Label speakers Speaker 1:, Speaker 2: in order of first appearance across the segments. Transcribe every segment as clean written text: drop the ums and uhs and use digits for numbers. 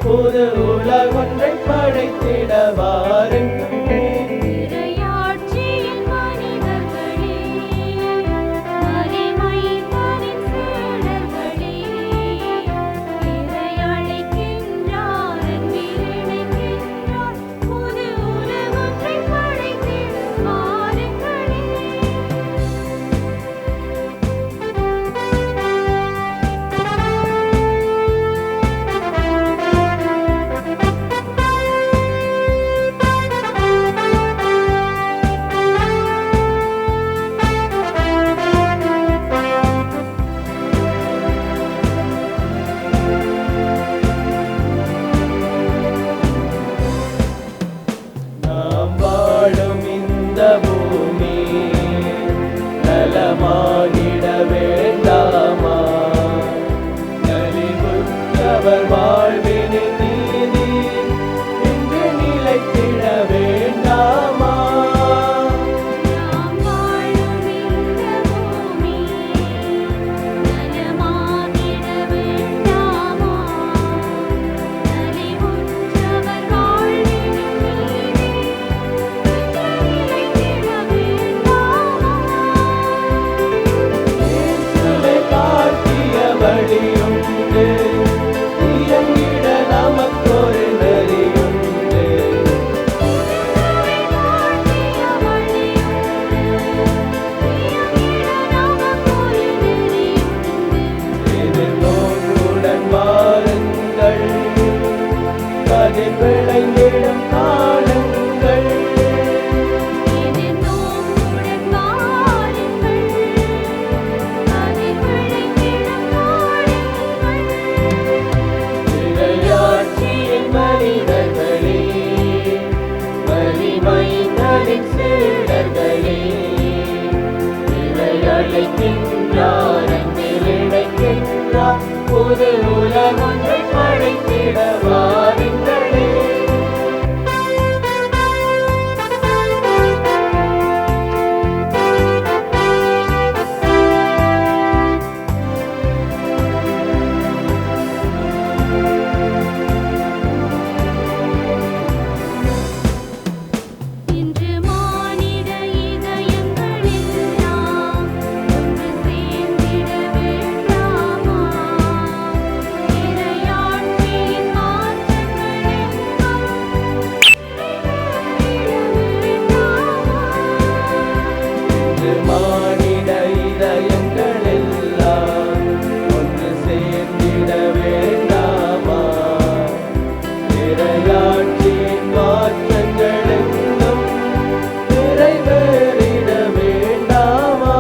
Speaker 1: புது உலகொன்றை படைத்திட வாருங்கள்.
Speaker 2: இறையாட்சியின் மனிதர்களே, மறைமைந்தரின் சீடர்களே, இறை அழைக்கின்றார், அன்பில் இணைக்கின்றார், புது உலகொன்றை படைத்திட வாருங்களே.
Speaker 1: நாம் வாழும் இந்த பூமி நலமாகிட வேண்டாமா? நலிவுற்றவர் வாழ்வினில் நீதி இன்று நிலைத்திட வேண்டாமா?
Speaker 2: நாம் வாழும் இந்த பூமி நலமாகிட வேண்டாமா? நலிவுற்றவர் வாழ்வினில் நீதி நிலைத்திட வேண்டாமா?
Speaker 1: இயேசுவை காட்டிய வழியுண்டு, இயங்கிட நமக்கொரு நெறியுண்டு.
Speaker 2: இயேசுவை காட்டிய வழியுண்டு, இயங்கிட நமக்கொரு நெறியுண்டு.
Speaker 1: எதிர்நோக்குடன் வாருங்கள், கதிர் விளைந்திடும் காலங்கள்.
Speaker 2: எதிர்நோக்குடன் வாருங்கள், கதிர் விளைந்திடும் காலங்கள்.
Speaker 1: இறையாட்சியின் மனிதர்களே, வலிமைந்தரின் சீடர்களே, இறை அழைக்கின்றார், அன்பில் இணைக்கின்றார், புது உலகொன்றை படைத்திட வாருங்களே.
Speaker 2: இன்று மானிட இதயங்கள் எல்லாம் ஒன்று சேர்ந்திட வேண்டாமா? இறையாட்சியின் மாற்றங்கள் எல்லாம்
Speaker 1: இன்று மானிட இதயங்கள் எல்லாம் ஒன்று சேர்ந்திட வேண்டாமா? இறையாட்சியின் மாற்றங்கள் எங்கும் நிறைவேறிட வேண்டாமா?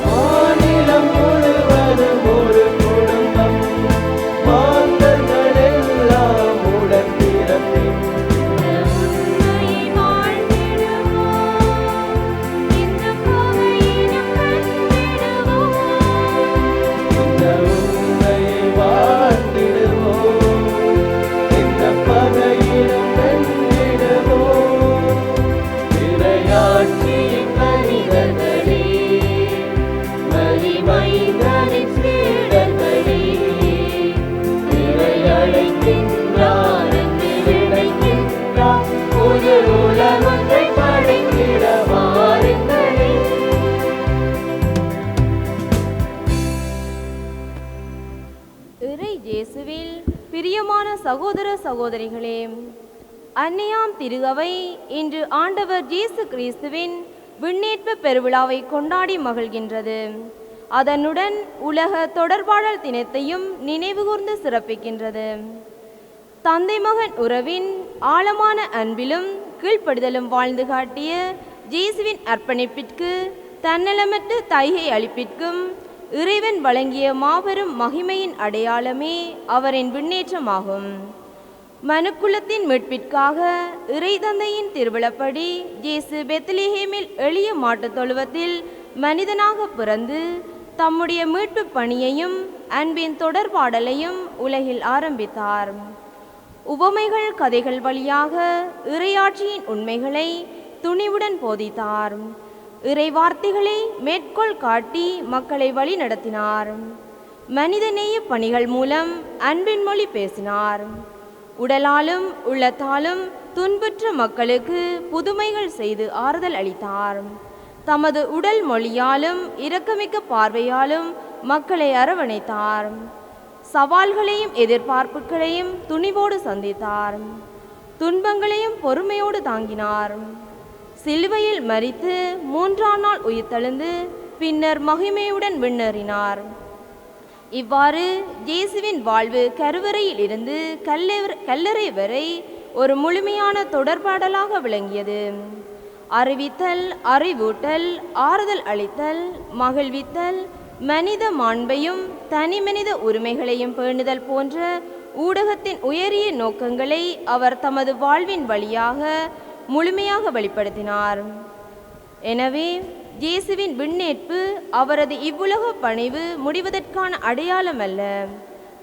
Speaker 1: மாநிலம் முழுவதும் ஒரு குடும்பம், மாந்தர்கள் எல்லாம் உடன் பிறப்பின். இந்த உண்மையை வாழ்ந்திடுவோம், இந்த பகையிலும் வென்றிடுவோம். இறையாட்சியின் மனிதர்களே, வலிமைந்தரின் சீடர்களே, இறை அழைக்கின்றார், அன்பில் இணைக்கின்றார், புது உலகொன்றை படைத்திட வாருங்களே.
Speaker 3: இறை இயேசுவில் பிரியமான சகோதர சகோதரிகளே, அன்னையாம் திருகவை இன்று ஆண்டவர் இயேசு கிறிஸ்துவின் விண்ணேற்பு பெருவிழாவை கொண்டாடி மகிழ்கின்றது. அதனுடன் உலக தொடர்பாடல் தினத்தையும் நினைவுகூர்ந்து சிறப்பிக்கின்றது. தந்தை மகன் உறவின் ஆழமான அன்பிலும் கீழ்ப்படுதலும் வாழ்ந்து காட்டிய இயேசுவின் அர்ப்பணிப்பிற்கு, தன்னலமற்ற தைகை அளிப்பிற்கும் இறைவன் வழங்கிய மாபெரும் மகிமையின் அடையாளமே அவரின் விண்ணேற்றமாகும். மனுக்குலத்தின் மீட்பிற்காக இறை தந்தையின் திருவிழப்படி இயேசு பெத்லஹேமில் எளிய மாட்டுத் தொழுவத்தில் மனிதனாக பிறந்து தம்முடைய மீட்பு பணியையும் அன்பின் தொடர்பாடலையும் உலகில் ஆரம்பித்தார். உவமைகள் கதைகள் வழியாக இறையாட்சியின் உண்மைகளை துணிவுடன் போதித்தார். இறை வார்த்தைகளை மேற்கோள் காட்டி மக்களை வழி நடத்தினார். மனிதநேய பணிகள் மூலம் அன்பின் மொழி பேசினார். உடலாலும் உள்ளத்தாலும் துன்புற்ற மக்களுக்கு புதுமைகள் செய்து ஆறுதல் அளித்தார். தமது உடல் மொழியாலும் இரக்கமிக்க பார்வையாலும் மக்களை அரவணைத்தார். சவால்களையும் எதிர்பார்ப்புகளையும் துணிவோடு சந்தித்தார். துன்பங்களையும் பொறுமையோடு தாங்கினார். சிலுவையில் மரித்து 3ஆம் நாள் உயிர்த்தெழுந்து பின்னர் மகிமையுடன் விண்ணேறினார். இவ்வாறு இயேசுவின் வாழ்வு கருவறையில் இருந்து கல்லறை வரை ஒரு முழுமையான தொடர்பாடலாக விளங்கியது. அறிவித்தல், அறிவூட்டல், ஆறுதல் அளித்தல், மகிழ்வித்தல், மனித மாண்பையும் தனி மனித உரிமைகளையும் பேணுதல் போன்ற ஊடகத்தின் உயரிய நோக்கங்களை அவர் தமது வாழ்வின் வழியாக முழுமையாக வெளிப்படுத்தினார். எனவே இயேசுவின் விண்ணேற்பு அவரது இவ்வுலக பணிவு முடிவதற்கான அடையாளம் அல்ல,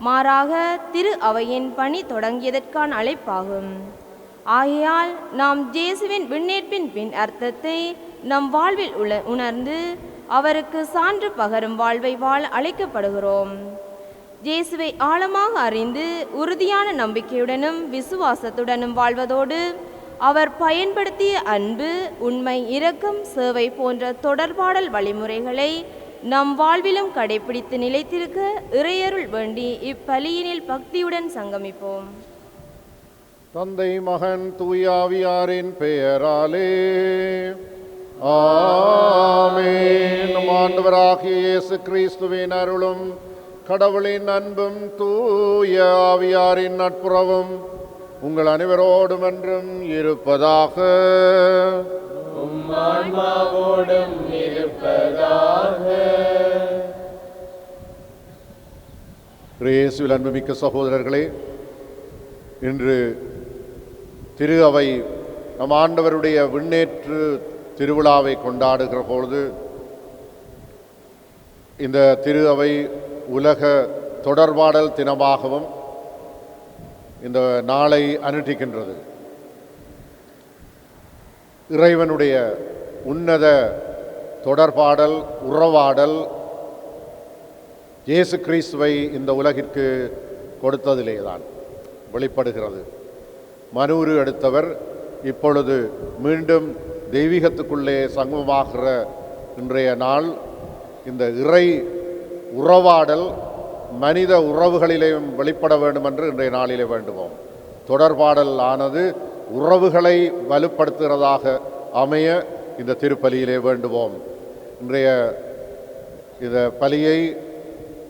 Speaker 3: மாறாக திரு அவையின் பணி தொடங்கியதற்கான அழைப்பாகும். ஆகையால் நாம் இயேசுவின் விண்ணேற்பின் பின் அர்த்தத்தை நம் வாழ்வில் உணர்ந்து அவருக்கு சான்று பகரும் வாழ்வை வாழ அழைக்கப்படுகிறோம். இயேசுவை ஆழமாக அறிந்து உறுதியான நம்பிக்கையுடனும் விசுவாசத்துடனும் வாழ்வதோடு அவர் பயன்படுத்திய அன்பு, உண்மை, இரக்கம், சேவை போன்ற தொடர்பாடல் வழிமுறைகளை நம் வாழ்விலும் கடைபிடித்து நிலைத்திருக்க இறையருள் வேண்டி இப்பலியினில் பக்தியுடன் சங்கமிப்போம்.
Speaker 4: தந்தை, மகன், தூயாவியாரின் பெயராலே ஆமென். நம் ஆண்டவராகிய இயேசு கிறிஸ்துவின் அருளும் கடவுளின் அன்பும் தூய ஆவியாரின் நட்புறவும் உங்கள் அனைவரோடும் என்றும் இருப்பதாக.
Speaker 1: ஆன்மாவோடும் இருப்பதாக.
Speaker 4: இயேசுவில் அன்புமிக்க சகோதரர்களே, இன்று திரு அவை நம் ஆண்டவருடைய விண்ணேற்று திருவிழாவை கொண்டாடுகிற பொழுது இந்த திரு அவை உலக தொடர்பாடல் தினமாகவும் இந்த நாளை அனுஷ்டிக்கின்றது. இறைவனுடைய உன்னத தொடர்பாடல், உறவாடல் இயேசு கிறிஸ்துவை இந்த உலகிற்கு கொடுத்ததிலேதான் வெளிப்படுகிறது. மனூறு எடுத்தவர் இப்பொழுது மீண்டும் தெய்வீகத்துக்குள்ளே சங்கமமாகிற இன்றைய நாள் இந்த இறை உறவாடல் மனித உறவுகளிலேயும் வெளிப்பட வேண்டும் என்று இன்றைய நாளிலே வேண்டுவோம். தொடர்பாடல் ஆனது உறவுகளை வலுப்படுத்துகிறதாக அமைய இந்த திருப்பலியிலே வேண்டுவோம். இன்றைய இந்த பலியை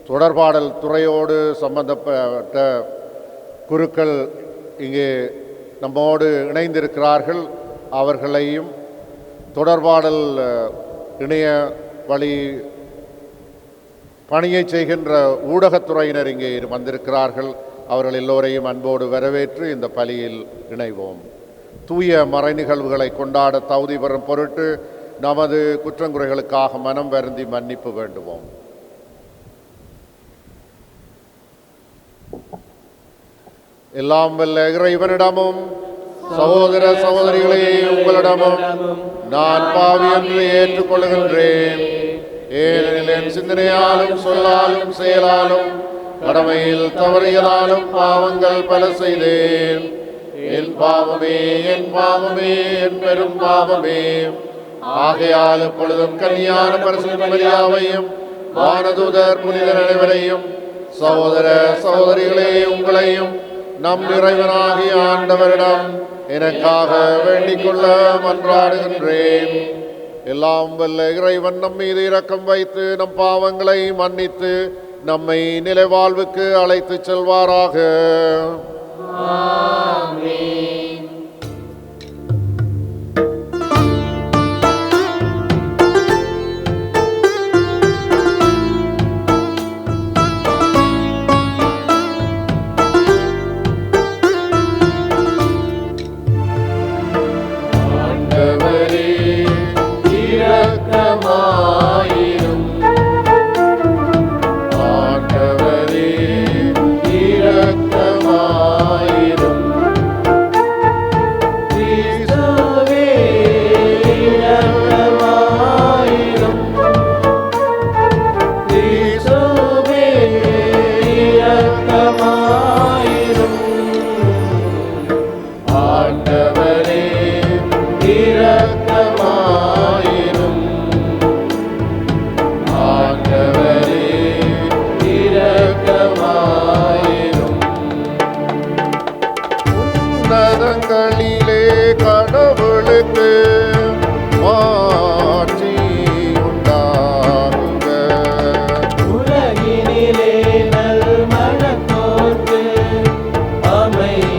Speaker 4: தொடர்பாடல் துறையோடு சம்பந்தப்பட்ட குருக்கள் இங்கே நம்மோடு இணைந்திருக்கிறார்கள். அவர்களையும் தொடர்பாடல் இணைய வழி பணியை செய்கின்ற ஊடகத்துறையினர் இங்கே வந்திருக்கிறார்கள். அவர்கள் எல்லோரையும் அன்போடு வரவேற்று இந்த பலியில் இணைவோம். தூய மறை நிகழ்வுகளை கொண்டாட தகுதி பெறும் பொருட்டு நமது குற்றங்குறைகளுக்காக மனம் வருந்தி மன்னிப்பு வேண்டுவோம். எல்லாம் வல்ல இறைவனிடமும் சகோதர சகோதரிகளே உங்களிடமும் நான் பாவி என்று ஏற்றுக்கொள்கின்றேன். ஏனெனில் என் சிந்தனையாலும் சொல்லாலும் செயலாலும் கடமையில் தவறியதாலும் பாவங்கள் பல செய்தேன். என் பாவமே, என் பாவமே, என் பெரும் பாவமே. ஆகையால் எப்பொழுதும் கன்னியான பரிசுத்த மரியாவையும் வானதூதர் புனிதர் அனைவரையும் சகோதர சகோதரிகளே உங்களையும் நம் இறைவனாகிய ஆண்டவரிடம் எனக்காக வேண்டிக் கொள்ள மன்றாடுகின்றேன். எல்லாம் வல்ல இறைவன் நம் மீது இரக்கம் வைத்து நம் பாவங்களை மன்னித்து நம்மை நிலை வாழ்வுக்கு அழைத்து செல்வாராக.
Speaker 1: ஆமென்.
Speaker 4: உன்னதங்களிலே கடவுளுக்கு மாட்சி உண்டாகுக.
Speaker 1: உலகினிலே நல்மனத்தோர்க்கு அமைதியாகுக.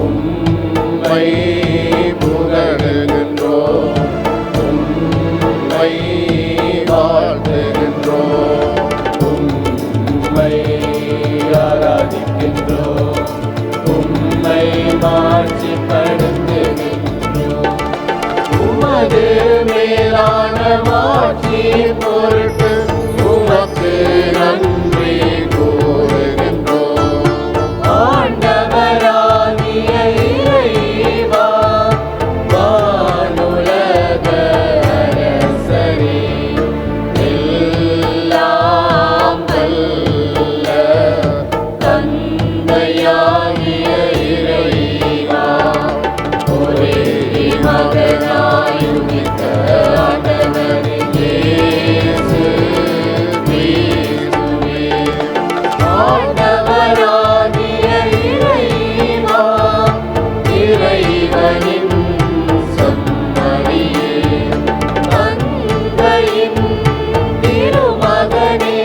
Speaker 4: உம்மை புகழுகின்றோம், உம்மை வாழ்த்துகின்றோம்,
Speaker 1: உம்மை ஆராதிக்கின்றோம், உம்மை மாட்சிப்படுத்துகின்றோம். உமது மேலான மாட்சியின் பொருட்டு உமக்கு நன்றி கூறுகின்றோம். ஆண்டவராகிய இறைவா, வானுலக அரசரே, எல்லாம் வல்ல தந்தையாகிய இறைவா, ஒரே மகனாய் உதித்த ஆண்டவர் இயேசு கிறிஸ்துவே, ஆண்டவராகிய இறைவா, இறைவனின் செம்மறியே, தந்தையின் திருமகனே,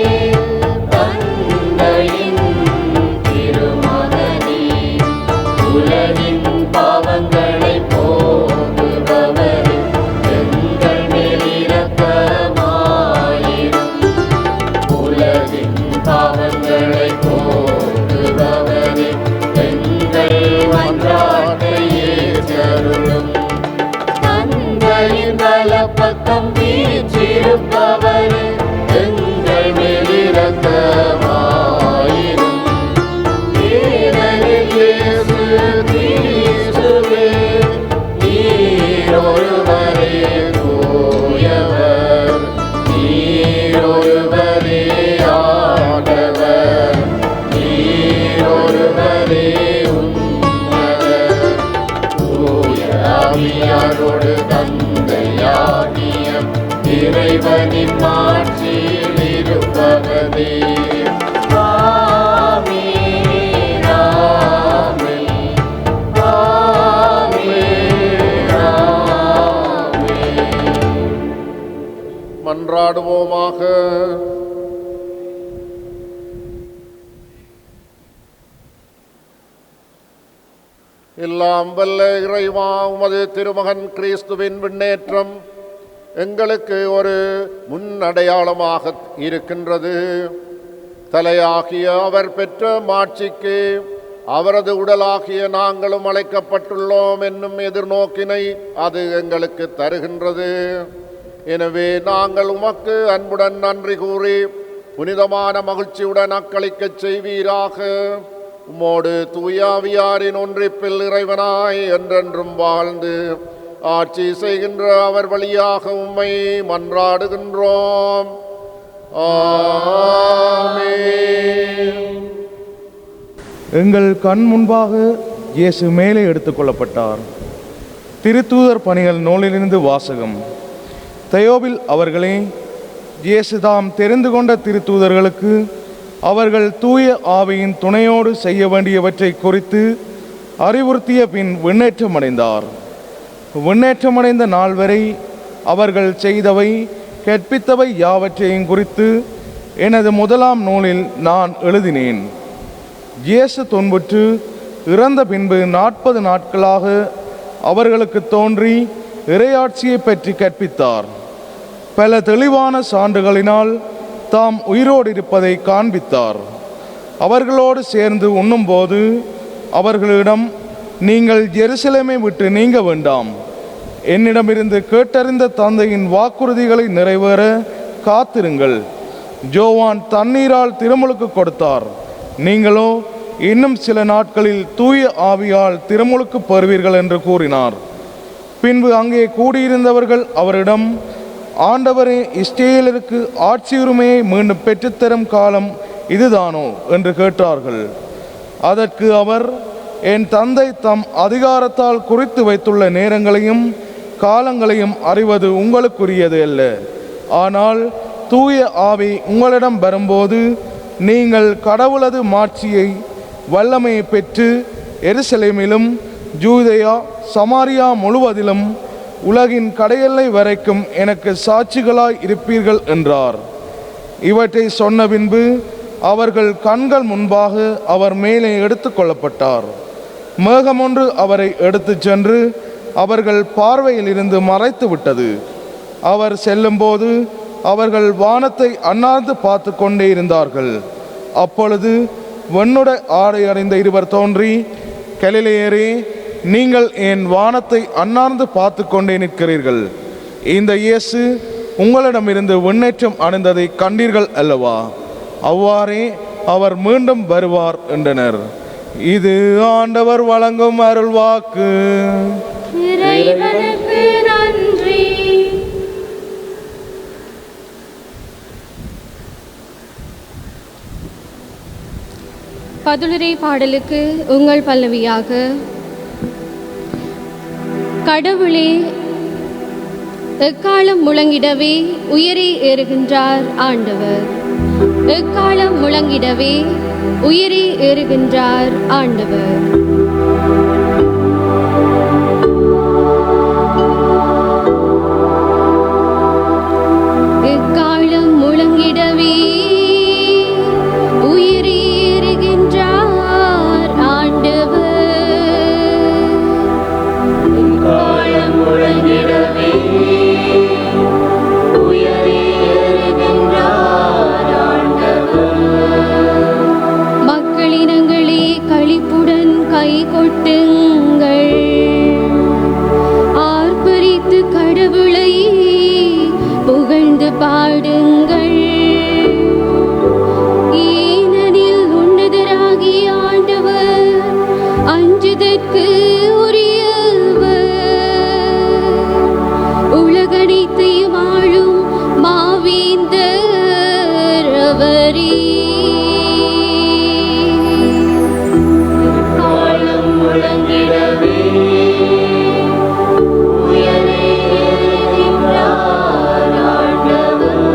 Speaker 1: தந்தையின் திருமகனே, உலகின் பாவங்களை போக்குபவரே, எங்கள் மேல் இரக்கமாயிரும். உலகின் பாவங்களை போக்குபவரே, எங்கள் மன்றாட்டை ஏற்றருளும். தந்தையின் வலப்பக்கம் வீற்றிருப்பவரே, எங்கள் மேல் இரக்கமாயிரும். ஏனெனில் இயேசு கிறிஸ்துவே, நீர் ஒருவரே தூயவர், நீர் ஒருவரே ஆண்டவர், நீர் ஒருவரே உன்னதர். தூய ஆவியாரோடு தந்தையாகிய இறைவனின் மாட்சியில் இருப்பவரே. ஆமென், ஆமென், ஆமென், ஆமென். மன்றாடுவோமாக. எல்லாம் வல்ல இறைவா, உமது திருமகன் கிறிஸ்துவின் விண்ணேற்றம் எங்களுக்கு ஒரு முன்னடையாளமாக இருக்கின்றது. தலையாகிய அவர் பெற்ற மாட்சிக்கு அவரது உடலாகிய நாங்களும் அழைக்கப்பட்டுள்ளோம் என்னும் எதிர்நோக்கினை அது எங்களுக்கு தருகின்றது. எனவே நாங்கள் உமக்கு அன்புடன் நன்றி கூறி புனிதமான மகிழ்ச்சியுடன் அக்களிக்கச் செய்வீராக. உம்மோடு தூயாவியாரின் ஒன்றிப்பில் இறைவனாய் என்றென்றும் வாழ்ந்து ஆட்சி செய்கின்ற அவர் வழியாக உம்மை மன்றாடுகின்றோம். ஆமென்.
Speaker 5: எங்கள் கண் முன்பாக இயேசு மேலே எடுத்துக்கொள்ளப்பட்டார். திருத்தூதர் பணிகள் நூலிலிருந்து வாசகம். தெயோபில் அவர்களே, இயேசு தாம் தெரிந்து கொண்ட திருத்தூதர்களுக்கு அவர்கள் தூய ஆவியின் துணையோடு செய்ய வேண்டியவற்றை குறித்து அறிவுறுத்திய பின் விண்ணேற்றமடைந்தார். விண்ணேற்றமடைந்த நாள் வரை அவர்கள் செய்தவை கற்பித்தவை யாவற்றையும் குறித்து எனது முதலாம் நூலில் நான் எழுதினேன். இயேசு துன்புற்று இறந்த பின்பு 40 நாட்களாக அவர்களுக்கு தோன்றி இறையாட்சியை பற்றி கற்பித்தார். பல தெளிவான சான்றுகளினால் தாம் உயிரோடு இருப்பதை காண்பித்தார். அவர்களோடு சேர்ந்து உண்ணும்போது அவர்களிடம், நீங்கள் எருசலேமை விட்டு நீங்க வேண்டாம், என்னிடமிருந்து கேட்டறிந்த தந்தையின் வாக்குறுதிகளை நிறைவேற காத்திருங்கள். ஜோவான் தண்ணீரால் திருமுழுக்கு கொடுத்தார், நீங்களோ இன்னும் சில நாட்களில் தூய ஆவியால் திருமுழுக்கு பெறுவீர்கள் என்று கூறினார். பின்பு அங்கே கூடியிருந்தவர்கள் அவரிடம், ஆண்டவரே, இஸ்ரேலருக்கு ஆட்சி உரிமையை மீண்டும் பெற்றுத்தரும் காலம் இதுதானோ என்று கேட்டார்கள். அதற்கு அவர், என் தந்தை தம் அதிகாரத்தால் குறித்து வைத்துள்ள நேரங்களையும் காலங்களையும் அறிவது உங்களுக்குரியது அல்ல. ஆனால் தூய ஆவி உங்களிடம் வரும்போது நீங்கள் கடவுளது மாட்சியை வல்லமையை பெற்று எருசலேமிலும் யூதேயா சமாரியா முழுவதிலும் உலகின் கடையெல்லை வரைக்கும் எனக்கு சாட்சிகளாய் இருப்பீர்கள் என்றார். இவற்றை சொன்ன பின்பு அவர்கள் கண்கள் முன்பாக அவர் மேலே எடுத்து கொள்ளப்பட்டார். மேகமொன்று அவரை எடுத்துச் சென்று அவர்கள் பார்வையில் இருந்து மறைத்து விட்டது. அவர் செல்லும்போது அவர்கள் வானத்தை அண்ணாந்து பார்த்து கொண்டே இருந்தார்கள். அப்பொழுது வெண்ணுட ஆடை அணிந்த இருவர் தோன்றி, கலிலேயரே, நீங்கள் என் வானத்தை அண்ணாந்து பார்த்து கொண்டே நிற்கிறீர்கள். இந்த இயேசு உங்களிடமிருந்து விண்ணேற்றம் அடைந்ததை கண்டீர்கள் அல்லவா? அவ்வாறே அவர் மீண்டும் வருவார் என்றனர். இது ஆண்டவர் வழங்கும் அருள்வாக்கு.
Speaker 2: இறைவனுக்கு நன்றி.
Speaker 6: பதிலுரை பாடலுக்கு உங்கள் பல்லவியாக: கடவுளே, எக்காலம் முழங்கிடவே உயரே ஏறுகின்றார் ஆண்டவர். எக்காலம் முழங்கிடவே உயரே ஏறுகின்றார் ஆண்டவர். எக்காலம் முழங்கிடவே உயரே ஏறுகின்றார் ஆண்டவர்.
Speaker 2: காலம் முழங்கிடவே உயரே ஏறுகின்றார் ஆண்டவர்.
Speaker 6: மக்களினங்களே, களிப்புடன் கை கொட்டுங்கள். ஆர்ப்பரித்து கடவுளை புகழ்ந்து பாடுங்கள். ஏனெனில் உன்னதராகிய ஆண்டவர் அஞ்சுதற்கு உரியவர். உலகனைத்தையும் ஆளும் மாவேந்தர் அவரே.
Speaker 2: காலம் முழங்கிடவே உயரே ஏறுகின்றார் ஆண்டவர்.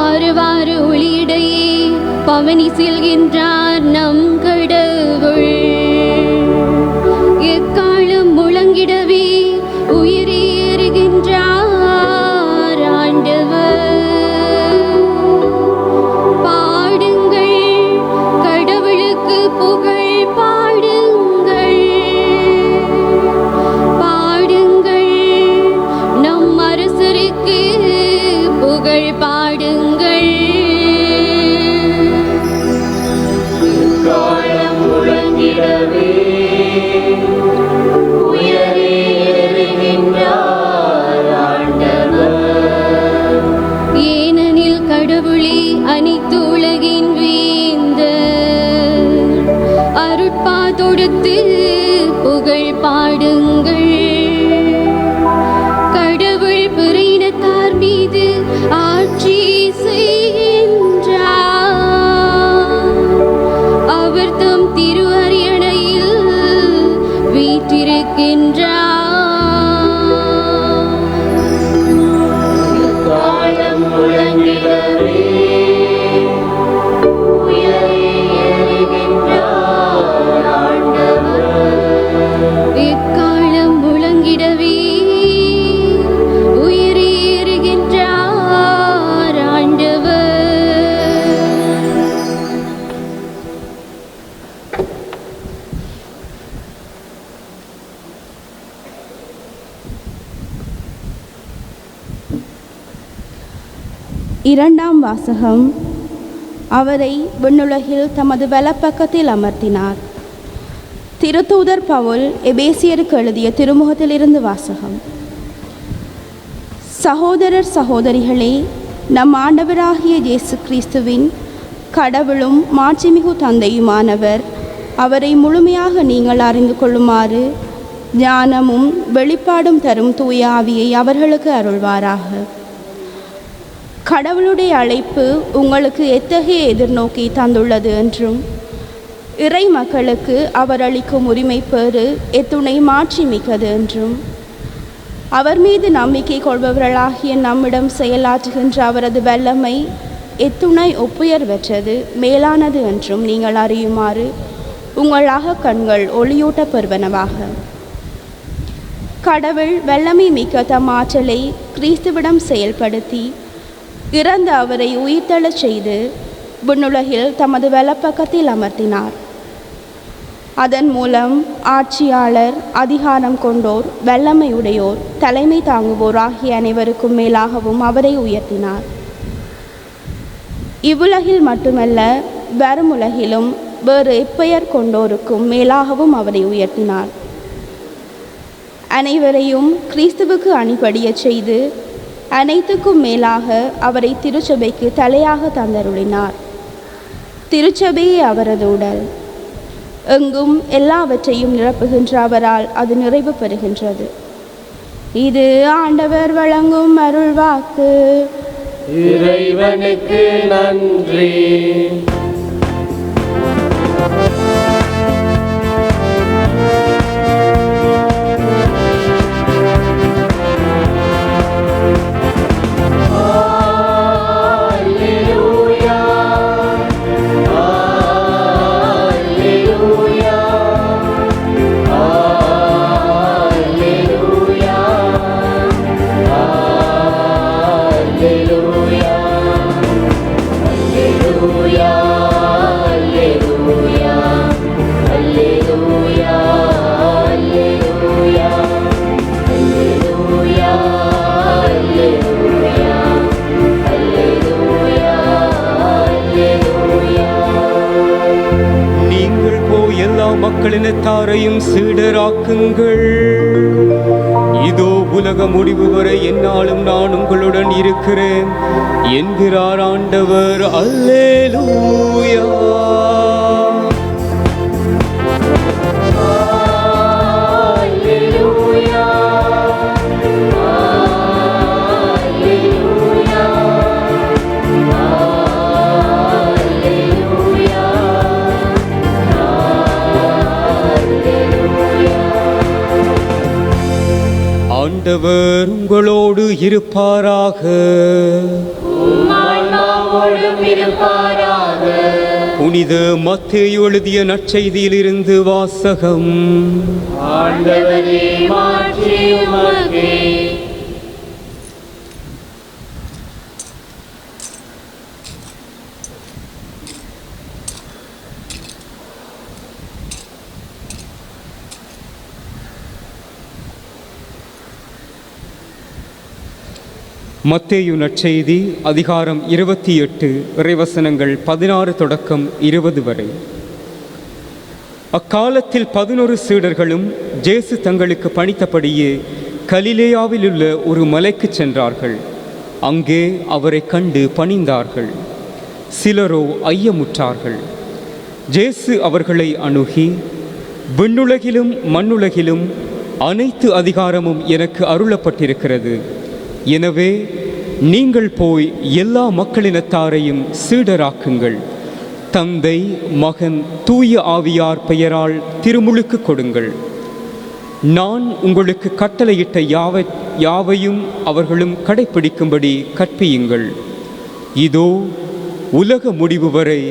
Speaker 6: ஆறுவாறு ஒளியிடையே பவனி செல்கின்றார் நம் கடவுள். எக்காலம் முழங்கிடவே உயரே ஏறுகின்றார் ஆண்டவர். பாடுங்கள், கடவுளுக்கு புகழ் பாடுங்கள். பாடுங்கள், நம் அரசருக்கு புகழ் பாடுங்கள்.
Speaker 2: காலம் முழங்கிடவே உயரே ஏறுகின்றார் ஆண்டவர்.
Speaker 6: ஏனெனில் கடவுளே அனைத்து உலகின் வேந்தர். அருட்பா தொடுத்து புகழ் பாடுங்கள். கடவுள் பிறையினத்தார் மீது ஆட்சி செய்கின்றார். அவர் தம் திரு அரியணையில் வீற்றிருக்கின்றார்.
Speaker 2: காலம் முழங்கிடவே உயரே ஏறுகின்றார் ஆண்டவர்.
Speaker 6: எக்காலம் முழங்கிடவே உயரே ஏறுகின்றார் ஆண்டவர்.
Speaker 7: இரண்டாம் வாசகம். அவரை விண்ணுலகில் தமது வலப்பக்கத்தில் அமர்த்தினார். திருத்தூதர் பவுல் எபேசியருக்கு எழுதிய திருமுகத்திலிருந்து வாசகம். சகோதரர் சகோதரிகளே, நம் ஆண்டவராகிய இயேசு கிறிஸ்துவின் கடவுளும் மாட்சிமிகு தந்தையுமானவர் அவரை முழுமையாக நீங்கள் அறிந்து கொள்ளுமாறு ஞானமும் வெளிப்பாடும் தரும் தூய ஆவியை அவர்களுக்கு அருள்வாராக. கடவுளுடைய அழைப்பு உங்களுக்கு எத்தகைய எதிர்நோக்கி தந்துள்ளது என்றும் இறை மக்களுக்கு அவர் அளிக்கும் உரிமை பெறு எத்துணை மாட்சி மிக்கது என்றும் அவர் மீது நம்பிக்கை கொள்பவர்களாகிய நம்மிடம் செயலாற்றுகின்ற அவரது வல்லமை எத்துணை ஒப்புயர்வற்றது மேலானது என்றும் நீங்கள் அறியுமாறு உங்களாக கண்கள் ஒளியூட்ட பெறுவனவாக. கடவுள் வல்லமை மிக்க தம் ஆற்றலை கிறிஸ்துவிடம் செயல்படுத்தி இறந்த அவரை உயிர்த்தெழச் செய்து விண்ணுலகில் தமது வலப்பக்கத்தில் அமர்த்தினார். அதன் மூலம் ஆட்சியாளர், அதிகாரம் கொண்டோர், வல்லமையுடையோர், தலைமை தாங்குவோர் ஆகிய அனைவருக்கும் மேலாகவும் அவரை உயர்த்தினார். இவ்வுலகில் மட்டுமல்ல, வரும் உலகிலும் வேறு எப்பெயர் கொண்டோருக்கும் மேலாகவும் அவரை உயர்த்தினார். அனைவரையும் கிறிஸ்துவுக்கு அணிபடியச் செய்து அனைத்துக்கும் மேலாக அவரை திருச்சபைக்கு தலையாக தந்தருளினார். திருச்சபையே அவரது உடல். எங்கும் எல்லாவற்றையும் நிரப்புகின்ற அவரால் அது நிறைவு பெறுகின்றது. இது ஆண்டவர் வழங்கும் அருள்வாக்கு.
Speaker 2: இறைவனுக்கு நன்றி.
Speaker 8: மக்களினத்தாரையும் சீடராக்குங்கள். இதோ உலக முடிவு வரை என்னாலும் நான் உங்களுடன் இருக்கிறேன் என்கிறார் ஆண்டவர். அல்லேலூயா. ஆண்டவர் உங்களோடு இருப்பாராக. புனித மத்தேயு எழுதிய நற்செய்தியிலிருந்து வாசகம்.
Speaker 2: ஆண்டவரே, மாட்சி உமக்கே.
Speaker 8: மத்தேயு நற்செய்தி அதிகாரம் 28 இறைவசனங்கள் 16 தொடக்கம் 20 வரை. அக்காலத்தில் 11 சீடர்களும் இயேசு தங்களுக்கு பணித்தபடியே கலிலேயாவில் உள்ள ஒரு மலைக்கு சென்றார்கள். அங்கே அவரை கண்டு பணிந்தார்கள். சிலரோ ஐயமுற்றார்கள். இயேசு அவர்களை அணுகி, விண்ணுலகிலும் மண்ணுலகிலும் அனைத்து அதிகாரமும் எனக்கு அருளப்பட்டிருக்கிறது. எனவே நீங்கள் போய் எல்லா மக்களினத்தாரையும் சீடராக்குங்கள். தந்தை, மகன், தூய ஆவியார் பெயரால் திருமுழுக்கு கொடுங்கள். நான் உங்களுக்கு கட்டளையிட்ட யாவையும் அவர்களும் கடைப்பிடிக்கும்படி கற்பியுங்கள். இதோ உலக முடிவு வரை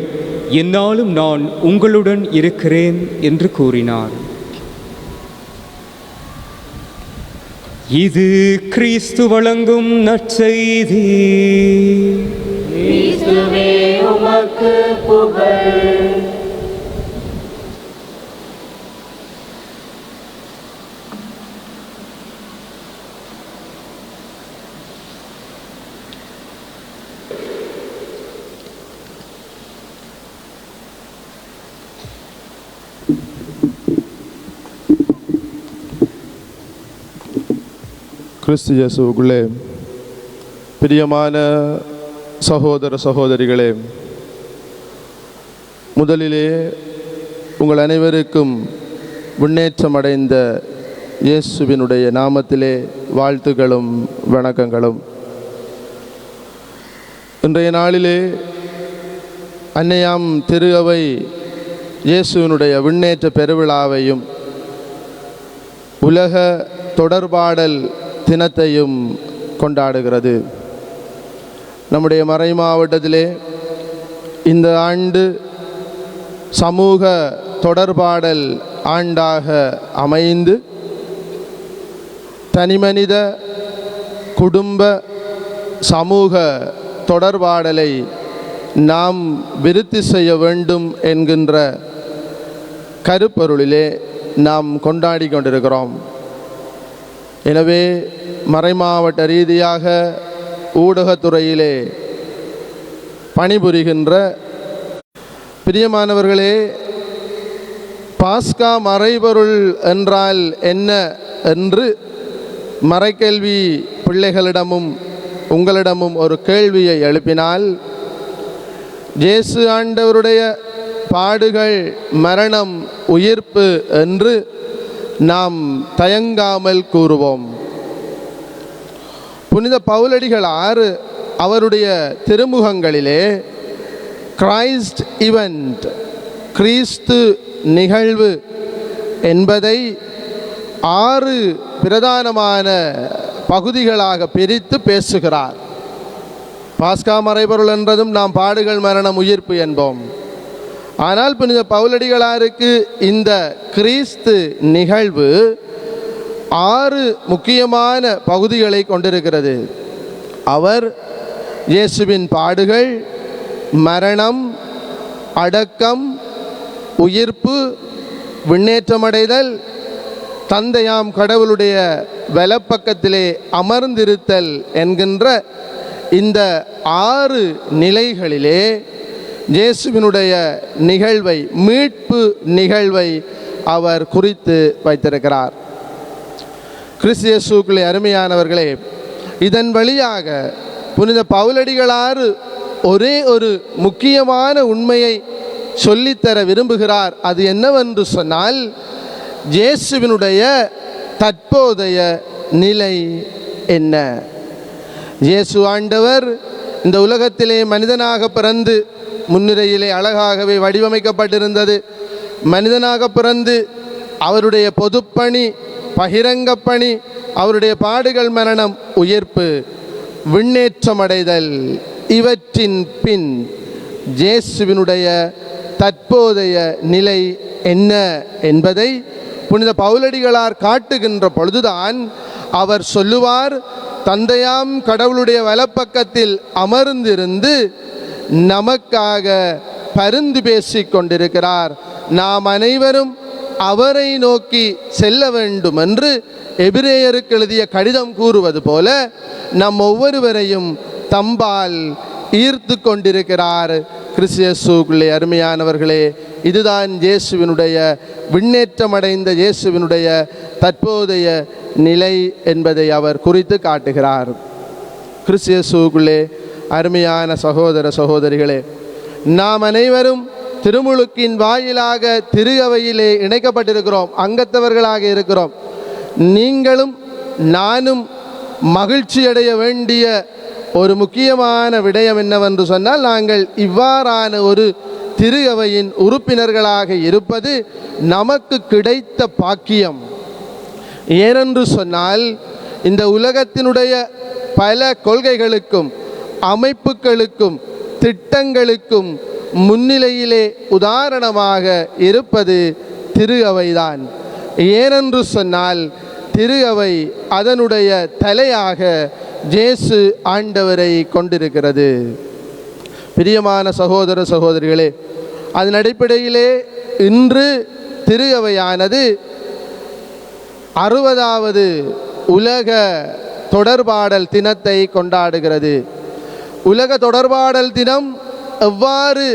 Speaker 8: என்னாலும் நான் உங்களுடன் இருக்கிறேன் என்று கூறினார். இது கிறிஸ்து வழங்கும் நற்செய்தி.
Speaker 2: கிறிஸ்துவே, உமக்கு புகழ்.
Speaker 9: கிறிஸ்து இயேசுவுக்குள்ளே பிரியமான சகோதர சகோதரிகளே, முதலிலே உங்கள் அனைவருக்கும் முன்னேற்றமடைந்த இயேசுவினுடைய நாமத்திலே வாழ்த்துக்களும் வணக்கங்களும். இன்றைய நாளிலே அன்னையாம் திரு அவை இயேசுவினுடைய விண்ணேற்ற பெருவிழாவையும் உலக தொடர்பாடல் தினத்தையும் கொண்டாடுகிறது. நம்முடைய மறை மாவட்டத்திலே இந்த ஆண்டு சமூக தொடர்பாடல் ஆண்டாக அமைந்து தனிமனித குடும்ப சமூக தொடர்பாடலை நாம் விருத்தி செய்ய வேண்டும் என்கின்ற கருப்பொருளிலே நாம் கொண்டாடி கொண்டிருக்கிறோம். எனவே மறைமாவட்ட ரீதியாக ஊடகத்துறையிலே பணிபுரிகின்ற பிரியமானவர்களே, பாஸ்கா மறைபொருள் என்றால் என்ன என்று மறைக்கல்வி பிள்ளைகளிடமும் உங்களிடமும் ஒரு கேள்வியை எழுப்பினால், இயேசு ஆண்டவருடைய பாடுகள், மரணம், உயிர்ப்பு என்று நாம் தயங்காமல் கூறுவோம். புனித பவுலடிகளார் அவருடைய திருமுகங்களிலே கிரைஸ்ட் இவெண்ட், கிறிஸ்து நிகழ்வு என்பதை 6 பிரதானமான பகுதிகளாக பிரித்து பேசுகிறார். பாஸ்கா மறைபொருள் என்றதும் நாம் பாடுகள், மரணம், உயிர்ப்பு என்போம். ஆனால் புனித பவுலடிகளாருக்கு இந்த கிறிஸ்து நிகழ்வு 6 முக்கியமான பகுதிகளை கொண்டிருக்கிறது. அவர் இயேசுவின் பாடுகள், மரணம், அடக்கம், உயிர்ப்பு, விண்ணேற்றமடைதல், தந்தையாம் கடவுளுடைய வலப்பக்கத்திலே அமர்ந்திருத்தல் என்கின்ற இந்த 6 நிலைகளிலே இயேசுவினுடைய நிகழ்வை, மீட்பு நிகழ்வை அவர் குறித்து வைத்திருக்கிறார். கிறிஸ்து இயேசுவுக்குள்ளே அருமையானவர்களே, இதன் வழியாக புனித பவுலடிகளார் ஒரே ஒரு முக்கியமான உண்மையை சொல்லித்தர விரும்புகிறார். அது என்னவென்று சொன்னால், இயேசுவினுடைய தற்போதைய நிலை என்ன? இயேசு ஆண்டவர் இந்த உலகத்திலே மனிதனாக பிறந்து, முன்னிலையிலே அழகாகவே வடிவமைக்கப்பட்டிருந்தது. மனிதனாக பிறந்து அவருடைய பொதுப்பணி, பகிரங்கப்பணி, அவருடைய பாடுகள், மரணம், உயிர்ப்பு, விண்ணேற்றமடைதல், இவற்றின் பின் இயேசுவினுடைய தற்போதைய நிலை என்ன என்பதை புனித பவுலடிகளார் காட்டுகின்ற பொழுதுதான் அவர் சொல்லுவார், தந்தையாம் கடவுளுடைய வலப்பக்கத்தில் அமர்ந்திருந்து நமக்காக பரிந்து பேசிக் கொண்டிருக்கிறார். நாம் அனைவரும் அவரை நோக்கி செல்ல வேண்டும் என்று எபிரேயருக்கு எழுதிய கடிதம் கூறுவது போல நம் ஒவ்வொருவரையும் தம்பால் ஈர்த்து கொண்டிருக்கிறார். கிறிஸ்து இயேசுவுக்குள்ளே அருமையானவர்களே, இதுதான் இயேசுவினுடைய விண்ணேற்றமடைந்த இயேசுவினுடைய தற்போதைய நிலை என்பதை அவர் குறித்து காட்டுகிறார். கிறிஸ்து இயேசுவுக்குள்ளே அருமையான சகோதர சகோதரிகளே, நாம் அனைவரும் திருமுழுக்கின் வாயிலாக திரு அவையிலே இணைக்கப்பட்டிருக்கிறோம், அங்கத்தவர்களாக இருக்கிறோம். நீங்களும் நானும் மகிழ்ச்சி அடைய வேண்டிய ஒரு முக்கியமான விடயம் என்னவென்று சொன்னால், நாங்கள் இவ்வாறான ஒரு திரு அவையின் உறுப்பினர்களாக இருப்பது நமக்கு கிடைத்த பாக்கியம். ஏனென்று சொன்னால், இந்த உலகத்தினுடைய பல கொள்கைகளுக்கும் அமைப்புகளுக்கும் திட்டங்களுக்கும் முன்னிலையிலே உதாரணமாக இருப்பது திரு அவைதான். ஏனென்று சொன்னால், திரு அவை அதனுடைய தலையாக இயேசு ஆண்டவரை கொண்டிருக்கிறது. பிரியமான சகோதர சகோதரிகளே, அதன் அடிப்படையிலே இன்று திரு அவையானது 60வது உலக தொடர்பாடல் தினத்தை கொண்டாடுகிறது. உலக தொடர்பாடல் தினம் எவ்வாறு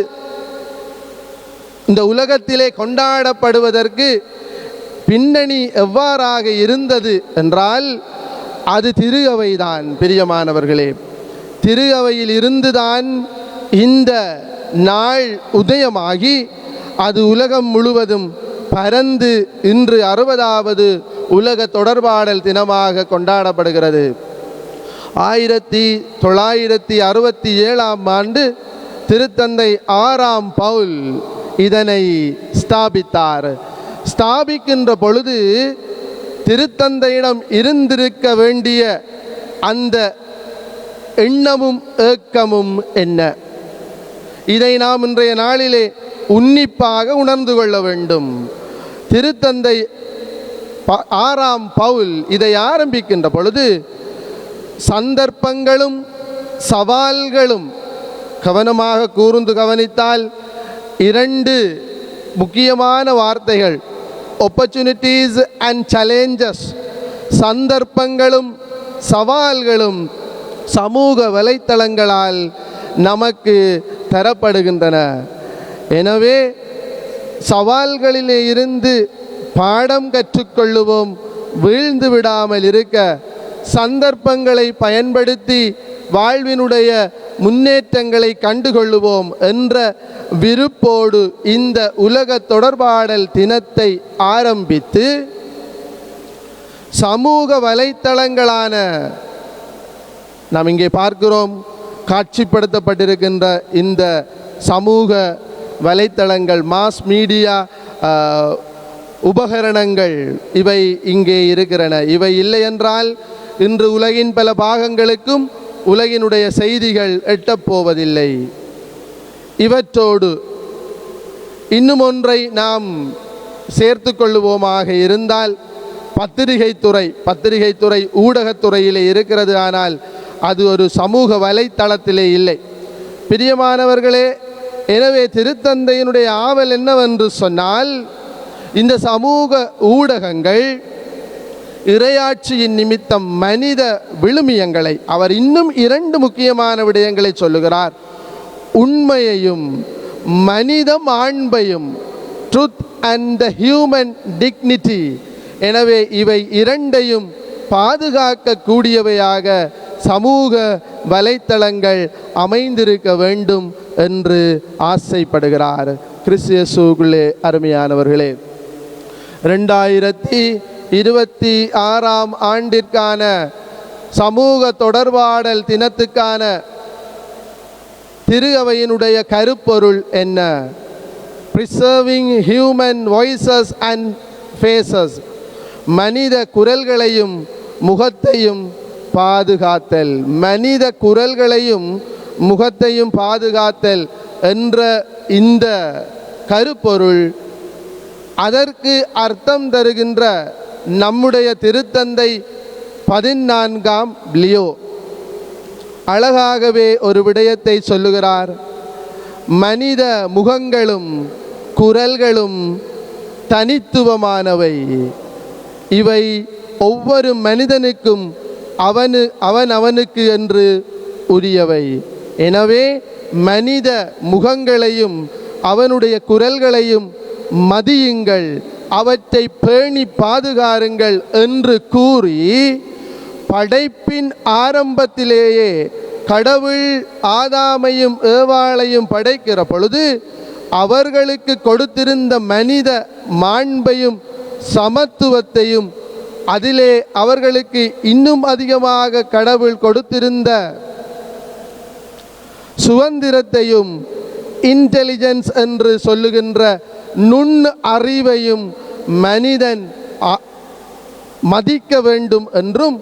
Speaker 9: இந்த உலகத்திலே கொண்டாடப்படுவதற்கு பின்னணி எவ்வாறாக இருந்தது என்றால், அது திரு அவைதான். பிரியமானவர்களே, திரு அவையில் இருந்துதான் இந்த நாள் உதயமாகி அது உலகம் முழுவதும் பரந்து இன்று 60வது உலக தொடர்பாடல் தினமாக கொண்டாடப்படுகிறது. 1967ஆம் ஆண்டு திருத்தந்தை 6ஆம் பவுல் இதனை ஸ்தாபித்தார். ஸ்தாபிக்கின்ற பொழுது திருத்தந்தையிடம் இருந்திருக்க வேண்டிய அந்த எண்ணமும் ஏக்கமும் என்ன? இதை நாம் இன்றைய நாளிலே உன்னிப்பாக உணர்ந்து கொள்ள வேண்டும். திருத்தந்தை 6ஆம் பவுல் இதை ஆரம்பிக்கின்ற பொழுது சந்தர்ப்பங்களும் சவால்களும் கவனமாக கூர்ந்து கவனித்தால் 2 முக்கியமான வார்த்தைகள், opportunities and challenges. சந்தர்ப்பங்களும் சவால்களும் சமூக வலைத்தளங்களால் நமக்கு தரப்படுகின்றன. எனவே சவால்களிலே இருந்து பாடம் கற்றுக்கொள்ளுவோம், வீழ்ந்து விடாமல் இருக்க சந்தர்ப்பங்களை பயன்படுத்தி வாழ்வினுடைய முன்னேற்றங்களை கண்டுகொள்ளுவோம் என்ற விருப்போடு இந்த உலக தொடர்பாடல் தினத்தை ஆரம்பித்து சமூக வலைத்தளங்களான நாம் இங்கே பார்க்கிறோம் காட்சிப்படுத்தப்பட்டிருக்கின்ற இந்த சமூக வலைத்தளங்கள், மாஸ் மீடியா உபகரணங்கள் இவை இங்கே இருக்கிறன. இவை இல்லை என்றால் இன்று உலகின் பல பாகங்களுக்கும் உலகினுடைய செய்திகள் எட்டப்போவதில்லை. இவற்றோடு இன்னும் ஒன்றை நாம் சேர்த்து கொள்ளுவோமாக இருந்தால் பத்திரிகை துறை ஊடகத்துறையிலே இருக்கிறது. ஆனால் அது ஒரு சமூக வலைத்தளத்திலே இல்லை. பிரியமானவர்களே, எனவே திருத்தந்தையினுடைய ஆவல் என்னவென்று சொன்னால், இந்த சமூக ஊடகங்கள் இறையாட்சியின் நிமித்தம் மனித விழுமியங்களை, அவர் இன்னும் 2 முக்கியமான விடயங்களை சொல்லுகிறார். உண்மையையும் மனித மாண்பையும், truth and the human dignity. எனவே இவை 2ஐயும் பாதுகாக்கக்கூடியவையாக சமூக வலைத்தளங்கள் அமைந்திருக்க வேண்டும் என்று ஆசைப்படுகிறார். கிறிஸ்து இயேசுவுக்குள்ளே அருமையானவர்களே, 2026ஆம் ஆண்டிற்கான சமூக தொடர்பாடல் தினத்துக்கான திரு அவையினுடைய கருப்பொருள் என்ன? Preserving human voices and faces. மனித குரல்களையும் முகத்தையும் பாதுகாத்தல். மனித குரல்களையும் முகத்தையும் பாதுகாத்தல் என்ற இந்த கருப்பொருள், அதற்கு அர்த்தம் தருகின்ற நம்முடைய திருத்தந்தை 14ஆம் லியோ அழகாகவே ஒரு விடயத்தை சொல்லுகிறார். மனித முகங்களும் குரல்களும் தனித்துவமானவை. இவை ஒவ்வொரு மனிதனுக்கும் அவனுக்கு என்று உரியவை. எனவே மனித முகங்களையும் அவனுடைய குரல்களையும் மதியுங்கள், அவற்றை பேணி பாதுகாருங்கள் என்று கூறி, படைப்பின் ஆரம்பத்திலேயே கடவுள் ஆதாமையும் ஏவாளையும் படைக்கிற பொழுது அவர்களுக்கு கொடுத்திருந்த மனித மாண்பையும் சமத்துவத்தையும், அதிலே அவர்களுக்கு இன்னும் அதிகமாக கடவுள் கொடுத்திருந்த சுதந்திரத்தையும், இன்டெலிஜென்ஸ் என்று சொல்லுகின்ற நுண் அறிவையும் மனிதன் மதிக்க வேண்டும் என்றும்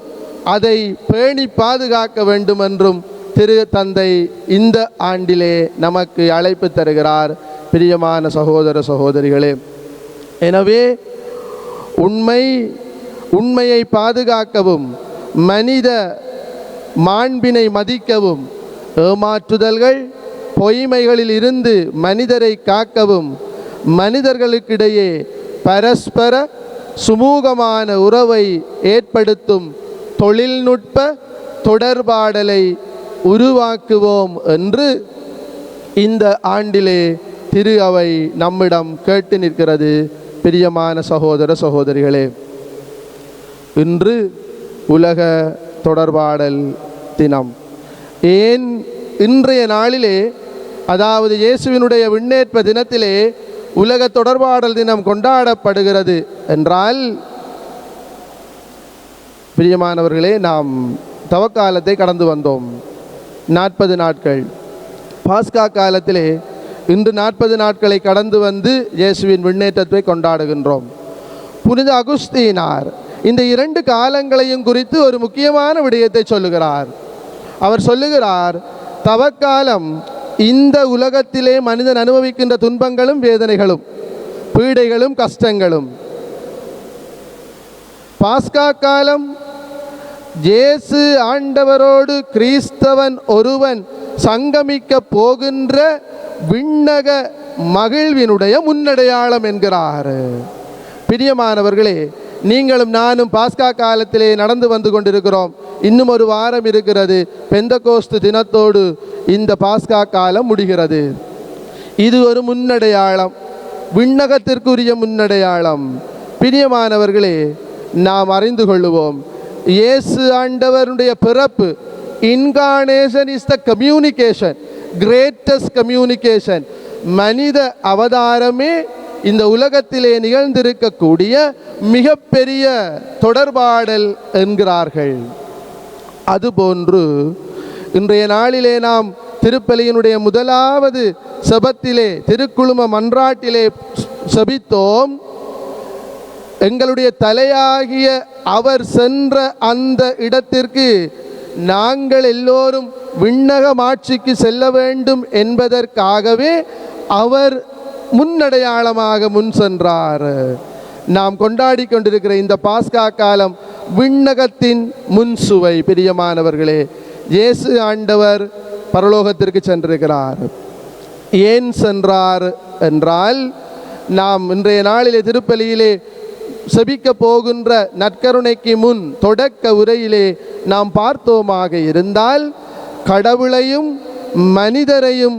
Speaker 9: அதை பேணி பாதுகாக்க வேண்டும் என்றும் திரு தந்தை இந்த ஆண்டிலே நமக்கு அழைப்பு தருகிறார். பிரியமான சகோதர சகோதரிகளே, எனவே உண்மையை பாதுகாக்கவும், மனித மாண்பினை மதிக்கவும், ஏமாற்றுதல்கள் பொய்மைகளில் இருந்து மனிதரை காக்கவும், மனிதர்களுக்கிடையே பரஸ்பர சுமூகமான உறவை ஏற்படுத்தும் தொழில்நுட்ப தொடர்பாடலை உருவாக்குவோம் என்று இந்த ஆண்டிலே திரு அவை நம்மிடம் கேட்டு நிற்கிறது. பிரியமான சகோதர சகோதரிகளே, இன்று உலக தொடர்பாடல் தினம். ஏன் இன்றைய நாளிலே, அதாவது இயேசுவினுடைய விண்ணேற்ப தினத்திலே உலக தொடர்பாடல் தினம் கொண்டாடப்படுகிறது என்றால், பிரியமானவர்களே, நாம் தவக்காலத்தை கடந்து வந்தோம். 40 நாட்கள். பாஸ்கா காலத்திலே இன்று 40 நாட்களை கடந்து வந்து இயேசுவின் விண்ணேற்றத்தை கொண்டாடுகின்றோம். புனித அகுஸ்தீனார் இந்த 2 காலங்களையும் குறித்து ஒரு முக்கியமான விடயத்தை சொல்லுகிறார். அவர் சொல்லுகிறார், தவக்காலம் இந்த உலகத்திலே மனிதன் அனுபவிக்கின்ற துன்பங்களும் வேதனைகளும் பீடைகளும் கஷ்டங்களும். பாஸ்கா காலம் இயேசு ஆண்டவரோடு கிறிஸ்தவன் ஒருவன் சங்கமிக்க போகின்ற விண்ணக மகிழ்வினுடைய முன்னடையாளம் என்கிறார். பிரியமானவர்களே, நீங்களும் நானும் பாஸ்கா காலத்திலே நடந்து வந்து கொண்டிருக்கிறோம். இன்னும் ஒரு வாரம் இருக்கிறது. பெந்தகோஸ்து தினத்தோடு இந்த பாஸ்கா காலம் முடிகிறது. இது ஒரு முன்னடையாளம், விண்ணகத்திற்குரிய முன்னடையாளம். பிரியமானவர்களே, நாம் அறிந்து கொள்ளுவோம், இயேசு ஆண்டவருடைய பிறப்பு, incarnation is the communication, greatest communication. மனித அவதாரமே இந்த உலகத்திலே நிகழ்ந்திருக்கக்கூடிய மிகப்பெரிய தொடர்பாடல் என்கிறார்கள். அதுபோன்று இன்றைய நாளிலே நாம் திருப்பலியினுடைய முதலாவது செபத்திலே திருக்குழும மன்றாட்டிலே செபித்தோம். எங்களுடைய தலையாகிய அவர் சென்ற அந்த இடத்திற்கு நாங்கள் எல்லோரும் விண்ணக மாட்சிக்கு செல்ல வேண்டும் என்பதற்காகவே அவர் முன்னடையாளமாக முன் சென்றார். நாம் கொண்டாடி கொண்டிருக்கிற இந்த பாஸ்கா காலம் விண்ணகத்தின் முன் சுவை. பிரியமானவர்களே, இயேசு ஆண்டவர் பரலோகத்திற்கு சென்றிருக்கிறார். ஏன் சென்றார் என்றால், நாம் இன்றைய நாளிலே திருப்பலியிலே செபிக்க போகின்ற நற்கருணைக்கு முன் தொடக்க உரையிலே நாம் பார்த்தோமாக இருந்தால், கடவுளையும் மனிதரையும்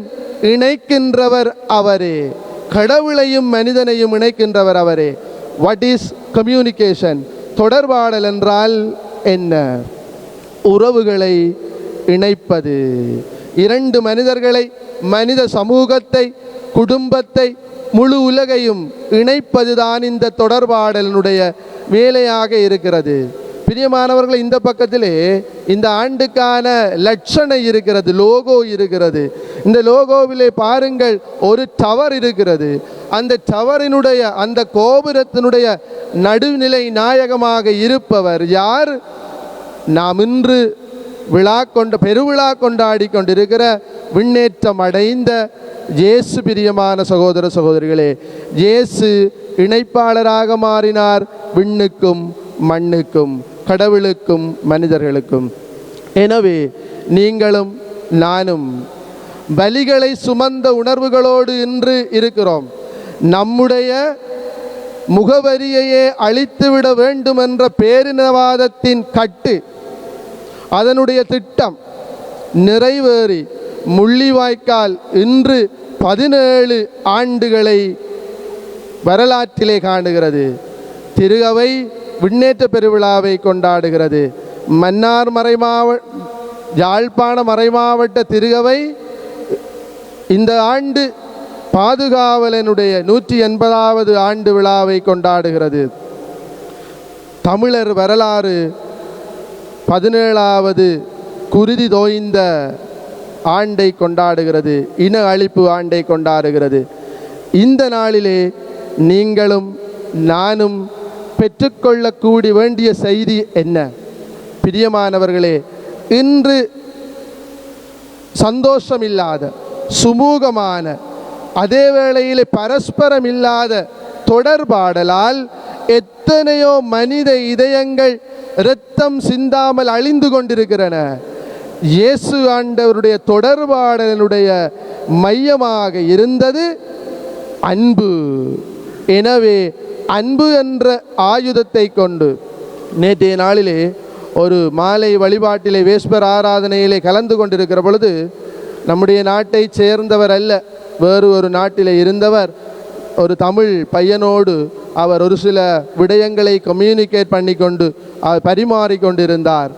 Speaker 9: இணைக்கின்றவர் அவரே. கடவுளையும் மனிதனையும் இணைக்கின்றவர் அவரே. What is communication? தொடர்பாடல் என்றால் என்ன? உறவுகளை இணைப்பது. இரண்டு மனிதர்களை, மனித சமூகத்தை, குடும்பத்தை, முழு உலகையும் இணைப்பதுதான் இந்த தொடர்பாடலினுடைய வேலையாக இருக்கிறது. பிரியமானவர்கள், இந்த பக்கத்திலே இந்த ஆண்டுக்கான லட்சணை இருக்கிறது, லோகோ இருக்கிறது. இந்த லோகோவிலே பாருங்கள், ஒரு டவர் இருக்கிறது. அந்த டவரினுடைய, அந்த கோபுரத்தினுடைய நடுநிலை நாயகமாக இருப்பவர் யார்? நாம் இன்று பெருவிழா கொண்டாடி கொண்டிருக்கிற விண்ணேற்றம் அடைந்த இயேசு. பிரியமான சகோதர சகோதரிகளே, இயேசு இணைப்பாளராக மாறினார் விண்ணுக்கும் மண்ணுக்கும், கடவுளுக்கும் மனிதர்களுக்கும். எனவே நீங்களும் நானும் பலிகளை சுமந்த உணர்வுகளோடு இன்று இருக்கிறோம். நம்முடைய முகவரியையே அழித்துவிட வேண்டும் என்ற பேரினவாதத்தின் கட்டு, அதனுடைய திட்டம் நிறைவேறி முள்ளிவாய்க்கால் இன்று 17 ஆண்டுகளை வரலாற்றிலே காணுகிறது. திருகவை விண்ணேற்ற பெருவிழாவை கொண்டாடுகிறது. மன்னார் யாழ்ப்பாண மறைமாவட்ட திருகவை இந்த ஆண்டு பாதுகாவலனுடைய 180வது ஆண்டு விழாவை கொண்டாடுகிறது. தமிழர் வரலாறு 17வது குருதி தோய்ந்த ஆண்டை கொண்டாடுகிறது, இன அழிப்பு ஆண்டை கொண்டாடுகிறது. இந்த நாளிலே நீங்களும் நானும் பெற்றுக்கொள்ளக்கூடி வேண்டிய செய்தி என்ன? பிரியமானவர்களே, இன்று சந்தோஷம் இல்லாத, சுமூகமான, அதே வேளையிலே பரஸ்பரம் இல்லாத தொடர்பாடலால் எத்தனையோ மனித இதயங்கள் இரத்தம் சிந்தாமல் அழிந்து கொண்டிருக்கிறன. இயேசு ஆண்டவருடைய தொடர்பாடலுடைய மையமாக இருந்தது அன்பு. எனவே அன்பு என்ற ஆயுதத்தை கொண்டு நேற்றைய நாளிலே ஒரு மாலை வழிபாட்டிலே, வேஸ்பர் ஆராதனையிலே கலந்து கொண்டிருக்கிற பொழுது, நம்முடைய நாட்டை சேர்ந்தவர் அல்ல, வேறு ஒரு நாட்டிலே இருந்தவர், ஒரு தமிழ் பையனோடு அவர் ஒரு சில விடயங்களை கம்யூனிகேட் பண்ணி கொண்டு பரிமாறி கொண்டிருந்தார்.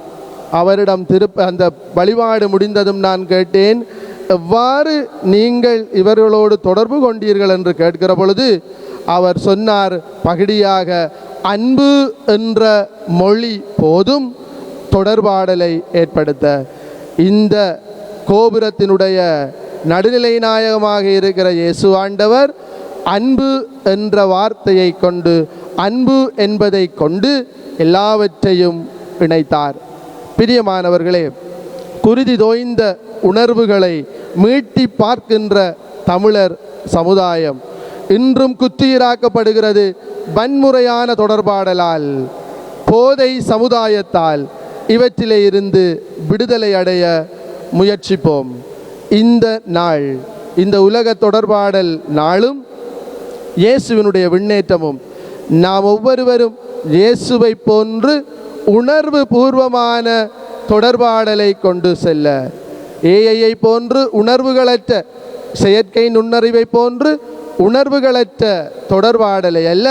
Speaker 9: அவரிடம் அந்த வழிபாடு முடிந்ததும் நான் கேட்டேன், எவ்வாறு நீங்கள் இவர்களோடு தொடர்பு கொண்டீர்கள் என்று கேட்கிற பொழுது அவர் சொன்னார் பகுதியாக, அன்பு என்ற மொழி போதும் தொடர்பாடலை ஏற்படுத்த. இந்த கோபுரத்தினுடைய நடுநிலை நாயகமாக இருக்கிற இயேசு ஆண்டவர் அன்பு என்ற வார்த்தையை கொண்டு, அன்பு என்பதை கொண்டு எல்லாவற்றையும் இணைத்தார். பிரியமானவர்களே, குருதி தோய்ந்த உணர்வுகளை மீட்டி பார்க்கின்ற தமிழர் சமுதாயம் இன்றும் குத்துயிராக்கப்படுகிறது. வன்முறையான தொடர்பாடலால், போதை சமுதாயத்தால் இவற்றிலே இருந்து விடுதலை அடைய முயற்சிப்போம். இந்த நாள், இந்த உலக தொடர்பாடல் நாளும் இயேசுவினுடைய விண்ணேற்றமும் நாம் ஒவ்வொருவரும் இயேசுவை போன்று உணர்வு பூர்வமான தொடர்பாடலை கொண்டு செல்ல, ஏஐயை போன்று உணர்வுகளற்ற, செயற்கை நுண்ணறிவை போன்று உணர்வுகளற்ற தொடர்பாடலை அல்ல,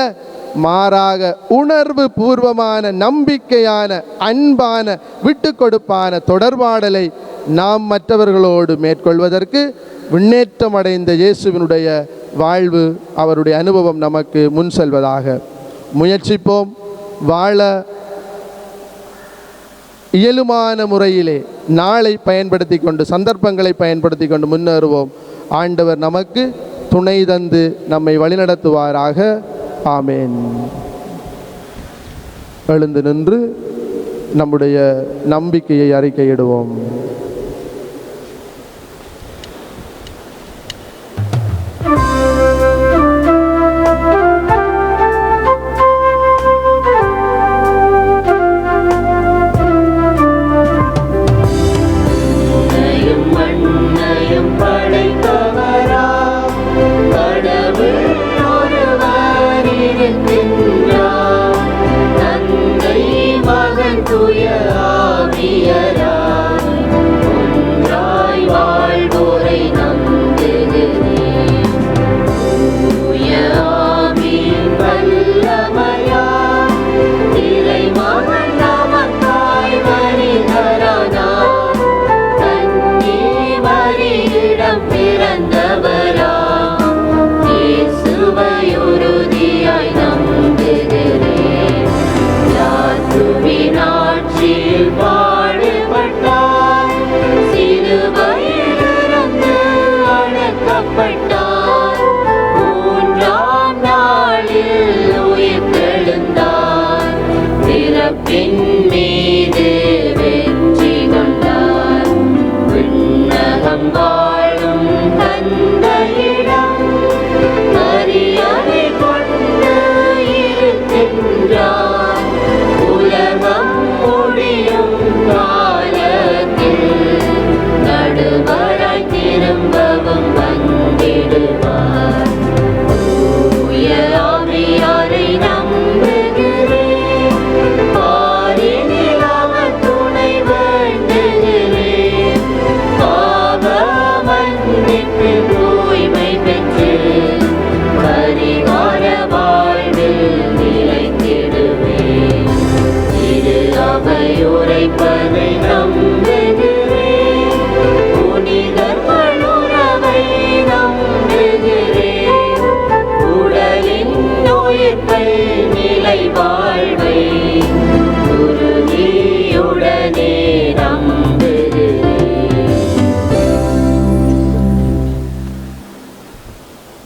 Speaker 9: மாறாக உணர்வு பூர்வமான, நம்பிக்கையான, அன்பான, விட்டு கொடுப்பான தொடர்பாடலை நாம் மற்றவர்களோடு மேற்கொள்வதற்கு விண்ணேற்றம் அடைந்த இயேசுவினுடைய வாழ்வு, அவருடைய அனுபவம் நமக்கு முன் செல்வதாக முயற்சிப்போம். வாழ இயலுமான முறையிலே நாளை பயன்படுத்தி கொண்டு, சந்தர்ப்பங்களை பயன்படுத்தி கொண்டு முன்னேறுவோம். ஆண்டவர் நமக்கு துணை தந்து நம்மை வழிநடத்துவாராக. ஆமேன். எழுந்து நின்று நம்முடைய நம்பிக்கையை அறிக்கையிடுவோம்.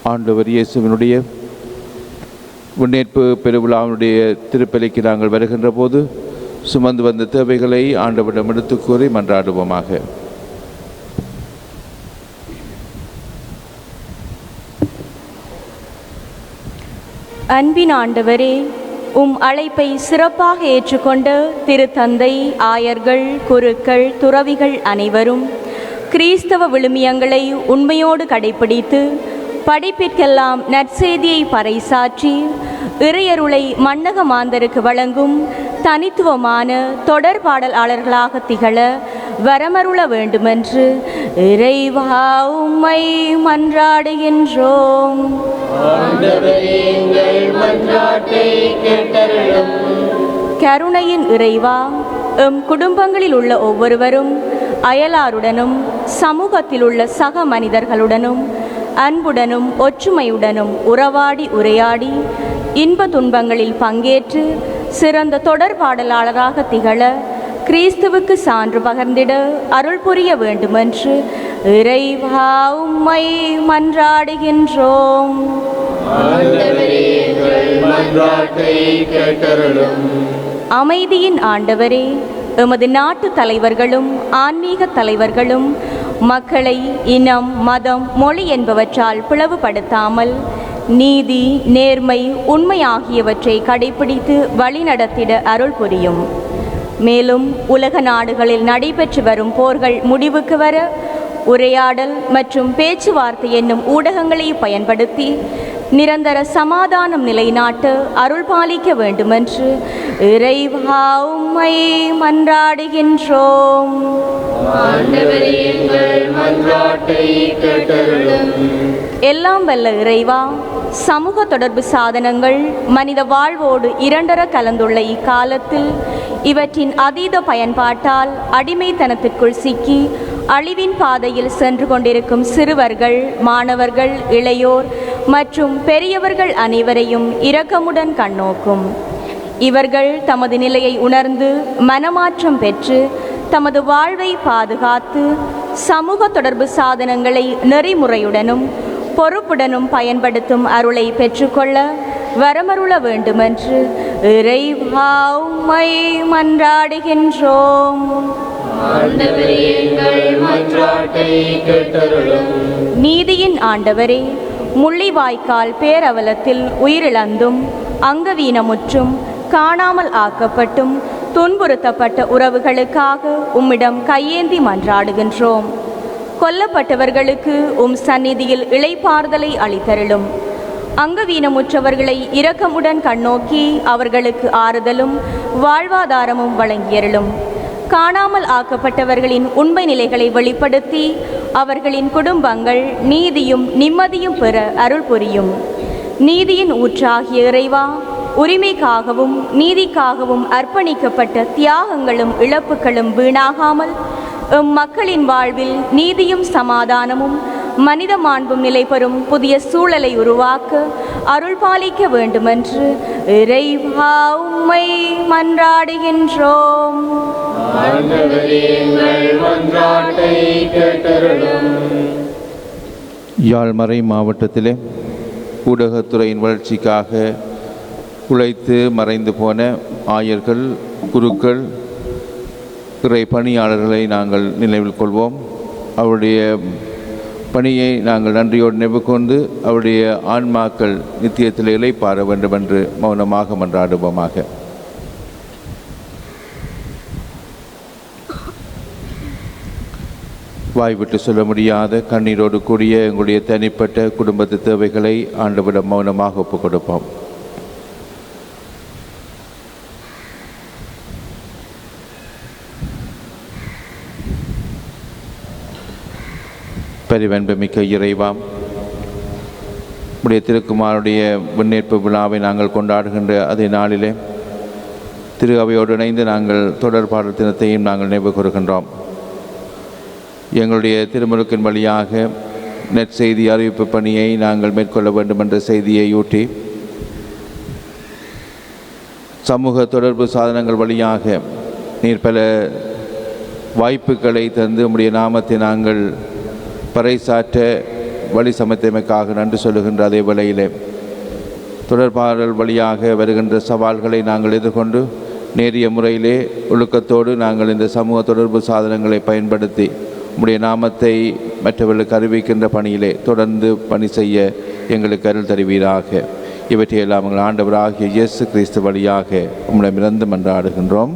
Speaker 10: ஆண்டவர் இயேசுவினுடைய முன்னேற்பு பெருவிழாவினுடைய திருப்பலிக்கு நாங்கள் வருகின்ற போது சுமந்து வந்த தேவைகளை ஆண்டவரிடம் எடுத்துக் கூறி மன்றாடுவோமாக.
Speaker 3: அன்பின் ஆண்டவரே, உம் அழைப்பை சிறப்பாக ஏற்றுக்கொண்ட திருத்தந்தை, ஆயர்கள், குருக்கள், துறவிகள் அனைவரும் கிறிஸ்தவ விழுமியங்களை உண்மையோடு கடைபிடித்து படைப்பிற்கெல்லாம் நற்செய்தியை பறைசாற்றி இறையருளை மன்னக மாந்தருக்கு வழங்கும் தனித்துவமான தொடர்பாடலாளர்களாக திகழ வரமருள வேண்டுமென்று இறைவா உம்மை மன்றாடுகின்றோம். கருணையின் இறைவா, எம் குடும்பங்களில் உள்ள ஒவ்வொருவரும் அயலாருடனும் சமூகத்தில் உள்ள சக மனிதர்களுடனும் அன்புடனும் ஒற்றுமையுடனும் உறவாடி உரையாடி இன்ப துன்பங்களில் பங்கேற்று சிறந்த தொடர்பாடலாளராக திகழ கிறிஸ்துவுக்கு சான்று பகர்ந்திட அருள் புரிய வேண்டுமென்று இறைவா உம்மை மன்றாடுகின்றோம். அமைதியின் ஆண்டவரே, எமது நாட்டு தலைவர்களும் ஆன்மீக தலைவர்களும் மக்களை இனம், மதம், மொழி என்பவற்றால் பிளவுபடுத்தாமல் நீதி, நேர்மை, உண்மை ஆகியவற்றை கடைபிடித்து வழிநடத்திட அருள் புரியும். மேலும் உலக நாடுகளில் நடைபெற்று வரும் போர்கள் முடிவுக்கு வர உரையாடல் மற்றும் பேச்சுவார்த்தை என்னும் ஊடகங்களை பயன்படுத்தி நிரந்தர சமாதானம் நிலைநாட்ட அருள் பாலிக்க வேண்டுமென்று இறைவா உம்மை மன்றாடுகின்றோம். எல்லாம் வல்ல இறைவா, சமூக தொடர்பு சாதனங்கள் மனித வாழ்வோடு இரண்டர கலந்துள்ள இக்காலத்தில் இவற்றின் அதீத பயன்பாட்டால் அடிமைத்தனத்திற்குள் சிக்கி அழிவின் பாதையில் சென்று கொண்டிருக்கும் சிறுவர்கள், மாணவர்கள், இளையோர் மற்றும் பெரியவர்கள் அனைவரையும் இரக்கமுடன் கண்ணோக்கும். இவர்கள் தமது நிலையை உணர்ந்து மனமாற்றம் பெற்று தமது வாழ்வை பாதுகாத்து சமூக தொடர்பு சாதனங்களை நெறிமுறையுடனும் பொறுப்புடனும் பயன்படுத்தும் அருளை பெற்றுக்கொள்ள வரமருள வேண்டுமென்று இறைவா உம்மை மன்றாடுகின்றோம். நீதியின் ஆண்டவரே, முள்ளிவாய்க்கால் பேரவலத்தில் உயிரிழந்தும் அங்கவீனமுற்றும் காணாமல் ஆக்கப்பட்டும் துன்புறுத்தப்பட்ட உறவுகளுக்காக உம்மிடம் கையேந்தி மன்றாடுகின்றோம். கொல்லப்பட்டவர்களுக்கு உம் சந்நிதியில் இளைப்பாறுதலை அளித்தருளும். அங்கவீனமுற்றவர்களை இரக்கமுடன் கண்ணோக்கி அவர்களுக்கு ஆறுதலும் வாழ்வாதாரமும் வழங்கியருளும். காணாமல் ஆக்கப்பட்டவர்களின் உண்மை நிலைகளை வெளிப்படுத்தி அவர்களின் குடும்பங்கள் நீதியும் நிம்மதியும் பெற அருள் புரியும். நீதியின் ஊற்றாகிய இறைவா, உரிமைக்காகவும் நீதிக்காகவும் அர்ப்பணிக்கப்பட்ட தியாகங்களும் இழப்புகளும் வீணாகாமல் எம் மக்களின் வாழ்வில் நீதியும் சமாதானமும் மனித மாண்பும் நிலை பெறும் புதிய சூழலை உருவாக்க அருள் பாலிக்க வேண்டுமென்று இறைவா உம்மை மன்றாடுகின்றோம்.
Speaker 10: யாழ்மறை மாவட்டத்திலே ஊடகத்துறையின் வளர்ச்சிக்காக உழைத்து மறைந்து போன ஆயர்கள், குருக்கள், இறை பணியாளர்களை நாங்கள் நினைவில் கொள்வோம். அவருடைய பணியை நாங்கள் நன்றியோடு நினைவு கொண்டு அவருடைய ஆன்மாக்கள் நித்தியத்தில் இளைப்பாற வேண்டும் என்று மௌனமாக மன்றாடுவோமாக. வாய்விட்டு சொல்ல முடியாத கண்ணீரோடு கூடிய எங்களுடைய தனிப்பட்ட குடும்பத்து தேவைகளை ஆண்டவரிடம் மௌனமாக ஒப்புக் கொடுப்போம். பரிவன்பமிக்க இறைவாம், உடைய திருக்குமாருடைய முன்னேற்பு விழாவை நாங்கள் கொண்டாடுகின்ற அதே நாளிலே திரு அவையோடு இணைந்து நாங்கள் தொடர்பாடல் தினத்தையும் நாங்கள் நினைவு கூறுகின்றோம். எங்களுடைய திருமுழுக்கின் வழியாக நற்செய்தி அறிவிப்பு பணியை நாங்கள் மேற்கொள்ள வேண்டும் என்ற செய்தியை ஊட்டி சமூக தொடர்பு சாதனங்கள் வழியாக நீர் பல வாய்ப்புகளை தந்து உம்முடைய நாமத்தை நாங்கள் பறைசாற்ற வழி சமைத்தமைக்காக நன்றி சொல்லுகின்ற அதே வேளையிலே தொடர்பாடல் வழியாக வருகின்ற சவால்களை நாங்கள் எதிர்கொண்டு நேரிய முறையிலே ஒழுக்கத்தோடு நாங்கள் இந்த சமூக தொடர்பு சாதனங்களை பயன்படுத்தி உம்முடைய நாமத்தை மற்றவர்களுக்கு அறிவிக்கின்ற பணியிலே தொடர்ந்து பணி செய்ய எங்களுக்கு அருள் தருவீராக. இவற்றையெல்லாம் எங்கள் ஆண்டவராகிய இயேசு கிறிஸ்து வழியாக உம்மிடமிருந்து மன்றாடுகின்றோம்.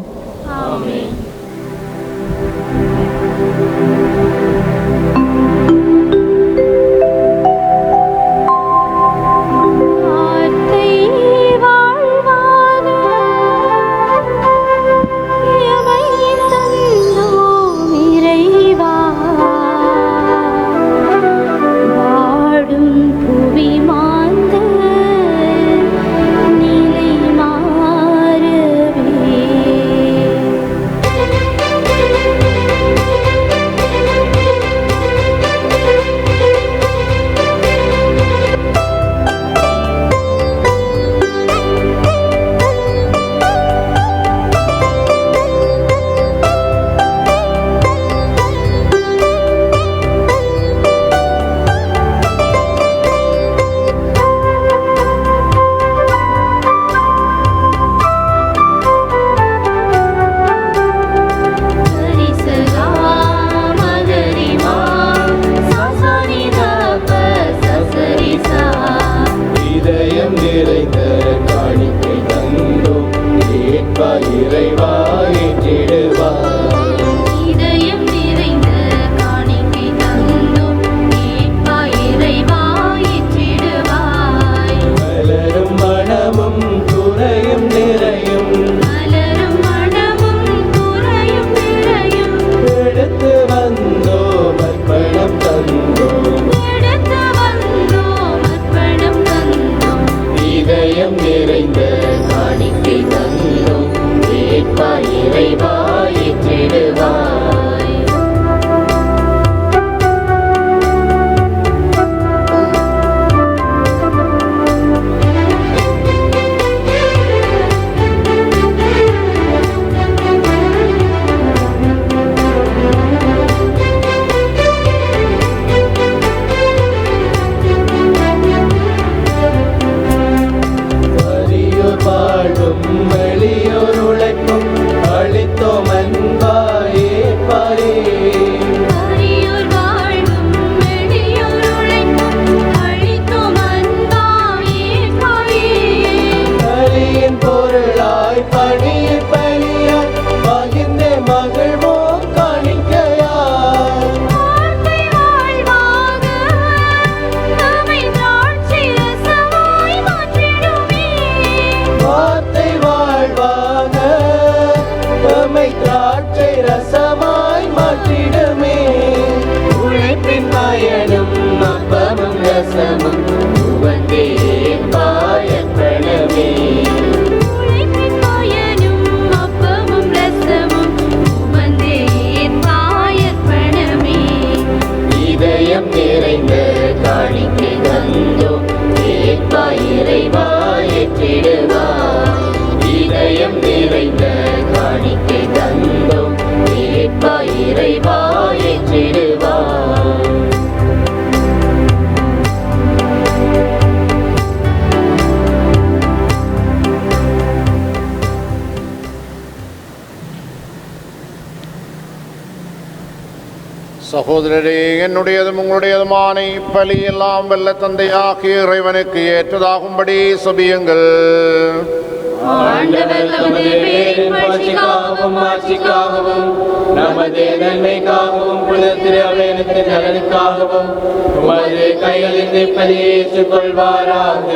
Speaker 2: மீட்பாய் இறைவா ஏற்றிடுவாய். இதயம் நிறைந்த காணிக்கை தந்தோம் மீட்பாய் இறைவா ஏற்றிடுவாய்.
Speaker 1: சகோதரரே, என்னுடையதும் உங்களுடையதுமான இப்பலி எல்லாம் வல்ல தந்தையாகிய இறைவனுக்கு ஏற்றதாகும்படி செபியுங்கள்.
Speaker 2: ஆண்டவர் தமது பேரின் புகழ்ச்சிக்காகவும் மாட்சிக்காகவும் நமது நன்மைக்காகவும் புனித திரு அவையினத்தின் நலனுக்காகவும் உமது கைகளில் இப்பலியை ஏற்றுக்கொள்வாராக.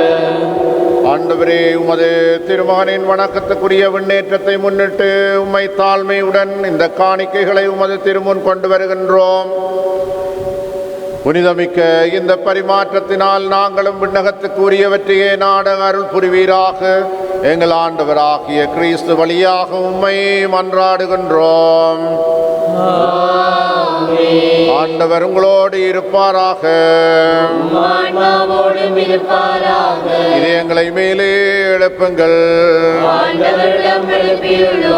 Speaker 1: ஆண்டவரே, உமது திருமகனின் வணக்கத்துக்குரிய விண்ணேற்றத்தை முன்னிட்டு உம்மை தாழ்மையுடன் இந்த காணிக்கைகளை உமது திருமுன் கொண்டு வருகின்றோம். புனிதமிக்க இந்த பரிமாற்றத்தினால் நாங்களும் விண்ணகத்துக்கு உரியவற்றையே நாட அருள் புரிவீராக. எங்கள் ஆண்டவராகிய கிறிஸ்து வழியாக உம்மை மன்றாடுகின்றோம். ஆண்டவர் உங்களோடு இருப்பாராக. இதயங்களை மேலே எழுப்புங்கள்.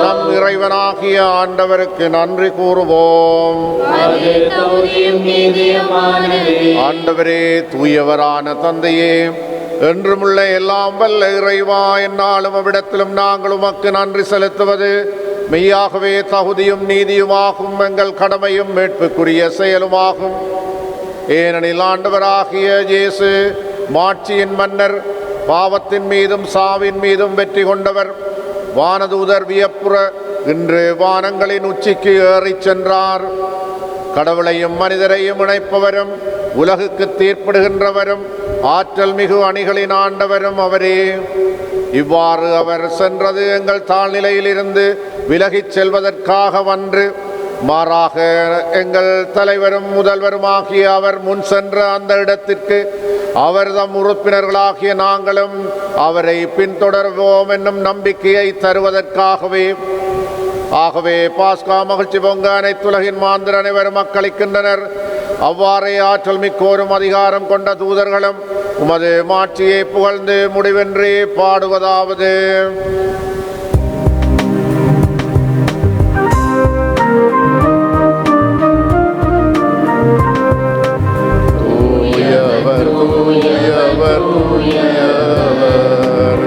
Speaker 1: நம் இறைவனாகிய ஆண்டவருக்கு நன்றி கூறுவோம். ஆண்டவரே, தூயவரான தந்தையே, என்றுமுள்ள எல்லாம் வல்ல இறைவா, என்னாலும் அவ்விடத்திலும் நாங்கள் உமக்கு நன்றி செலுத்துவது மெய்யாகவே தகுதியும் நீதியுமாகும், எங்கள் கடமையும் மீட்புக்குரிய செயலுமாகும். ஏனெனில் ஆண்டவராகிய இயேசு மாட்சியின் மன்னர், பாவத்தின் மீதும் சாவின் மீதும் வெற்றி கொண்டவர், வானதூதர் வியப்புற இன்று வானங்களின் உச்சிக்கு ஏறிச் சென்றார். கடவுளையும் மனிதரையும் இணைப்பவரும் உலகுக்கு தீர்ப்பிடுகின்றவரும் ஆற்றல் மிகு அணிகளின் ஆண்டவரும் அவரே. இவ்வாறு அவர் சென்றது எங்கள் தாழ்நிலையிலிருந்து விலகிச் செல்வதற்காகவன்று, மாறாக எங்கள் தலைவரும் முதல்வருமாகிய அவர் முன் சென்ற அந்த இடத்திற்கு அவர் தம் உறுப்பினர்களாகிய நாங்களும் அவரை பின்தொடர்வோம் என்னும் நம்பிக்கையை தருவதற்காகவே. ஆகவே பாஸ்கா மகிழ்ச்சி பொங்க அனைத்துலகின் மாந்தர் அனைவரும் மக்களிக்கின்றனர். அவ்வாறே ஆற்றல் மிக்கோரும் அதிகாரம் கொண்ட தூதர்களும் உமது மாட்சியை புகழ்ந்து முடிவின்றி பாடுவதாவது: தூயவர் தூயவர் தூயவர்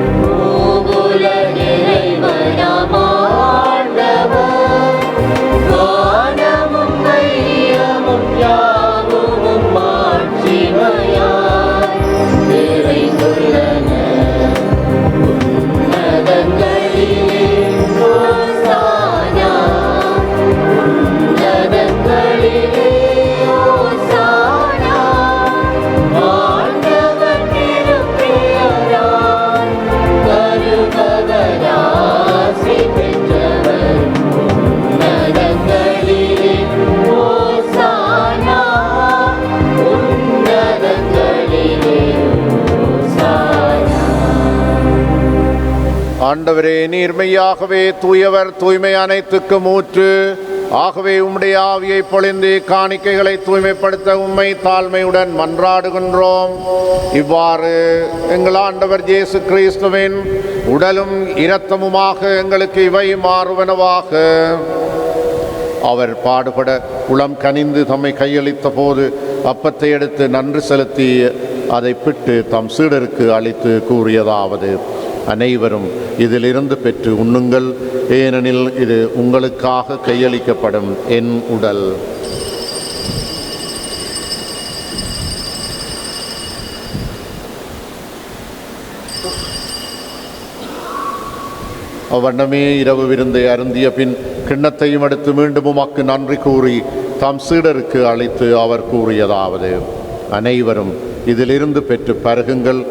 Speaker 1: ஆண்டவரே, நீர் மெய்யாகவே தூயவர், தூய்மை அனைத்துக்கும் ஊற்று. ஆகவே உம்முடைய ஆவியை பொழிந்து காணிக்கைகளை தூய்மைப்படுத்த உம்மை தாழ்மையுடன் மன்றாடுகின்றோம். இவ்வாறு எங்கள் ஆண்டவர் இயேசு கிறிஸ்துவின் உடலும் இரத்தமுமாக எங்களுக்கு இவை மாறுவனவாக. அவர் பாடுபட உளம் கனிந்து தம்மை கையளித்த போது அப்பத்தை எடுத்து நன்றி செலுத்தி அதை பிட்டு தம் சீடருக்கு அளித்து கூறியதாவது: அனைவரும் இதிலிருந்து பெற்று உண்ணுங்கள், ஏனெனில் இது உங்களுக்காக கையளிக்கப்படும் என் உடல். அவ்வண்ணமே இரவு விருந்தை அருந்திய பின் கிண்ணத்தையும் எடுத்து மீண்டும் உமக்கு நன்றி கூறி தம் சீடருக்கு அளித்து அவர் கூறியதாவது: அனைவரும் இதிலிருந்து பெற்று பருகுங்கள்,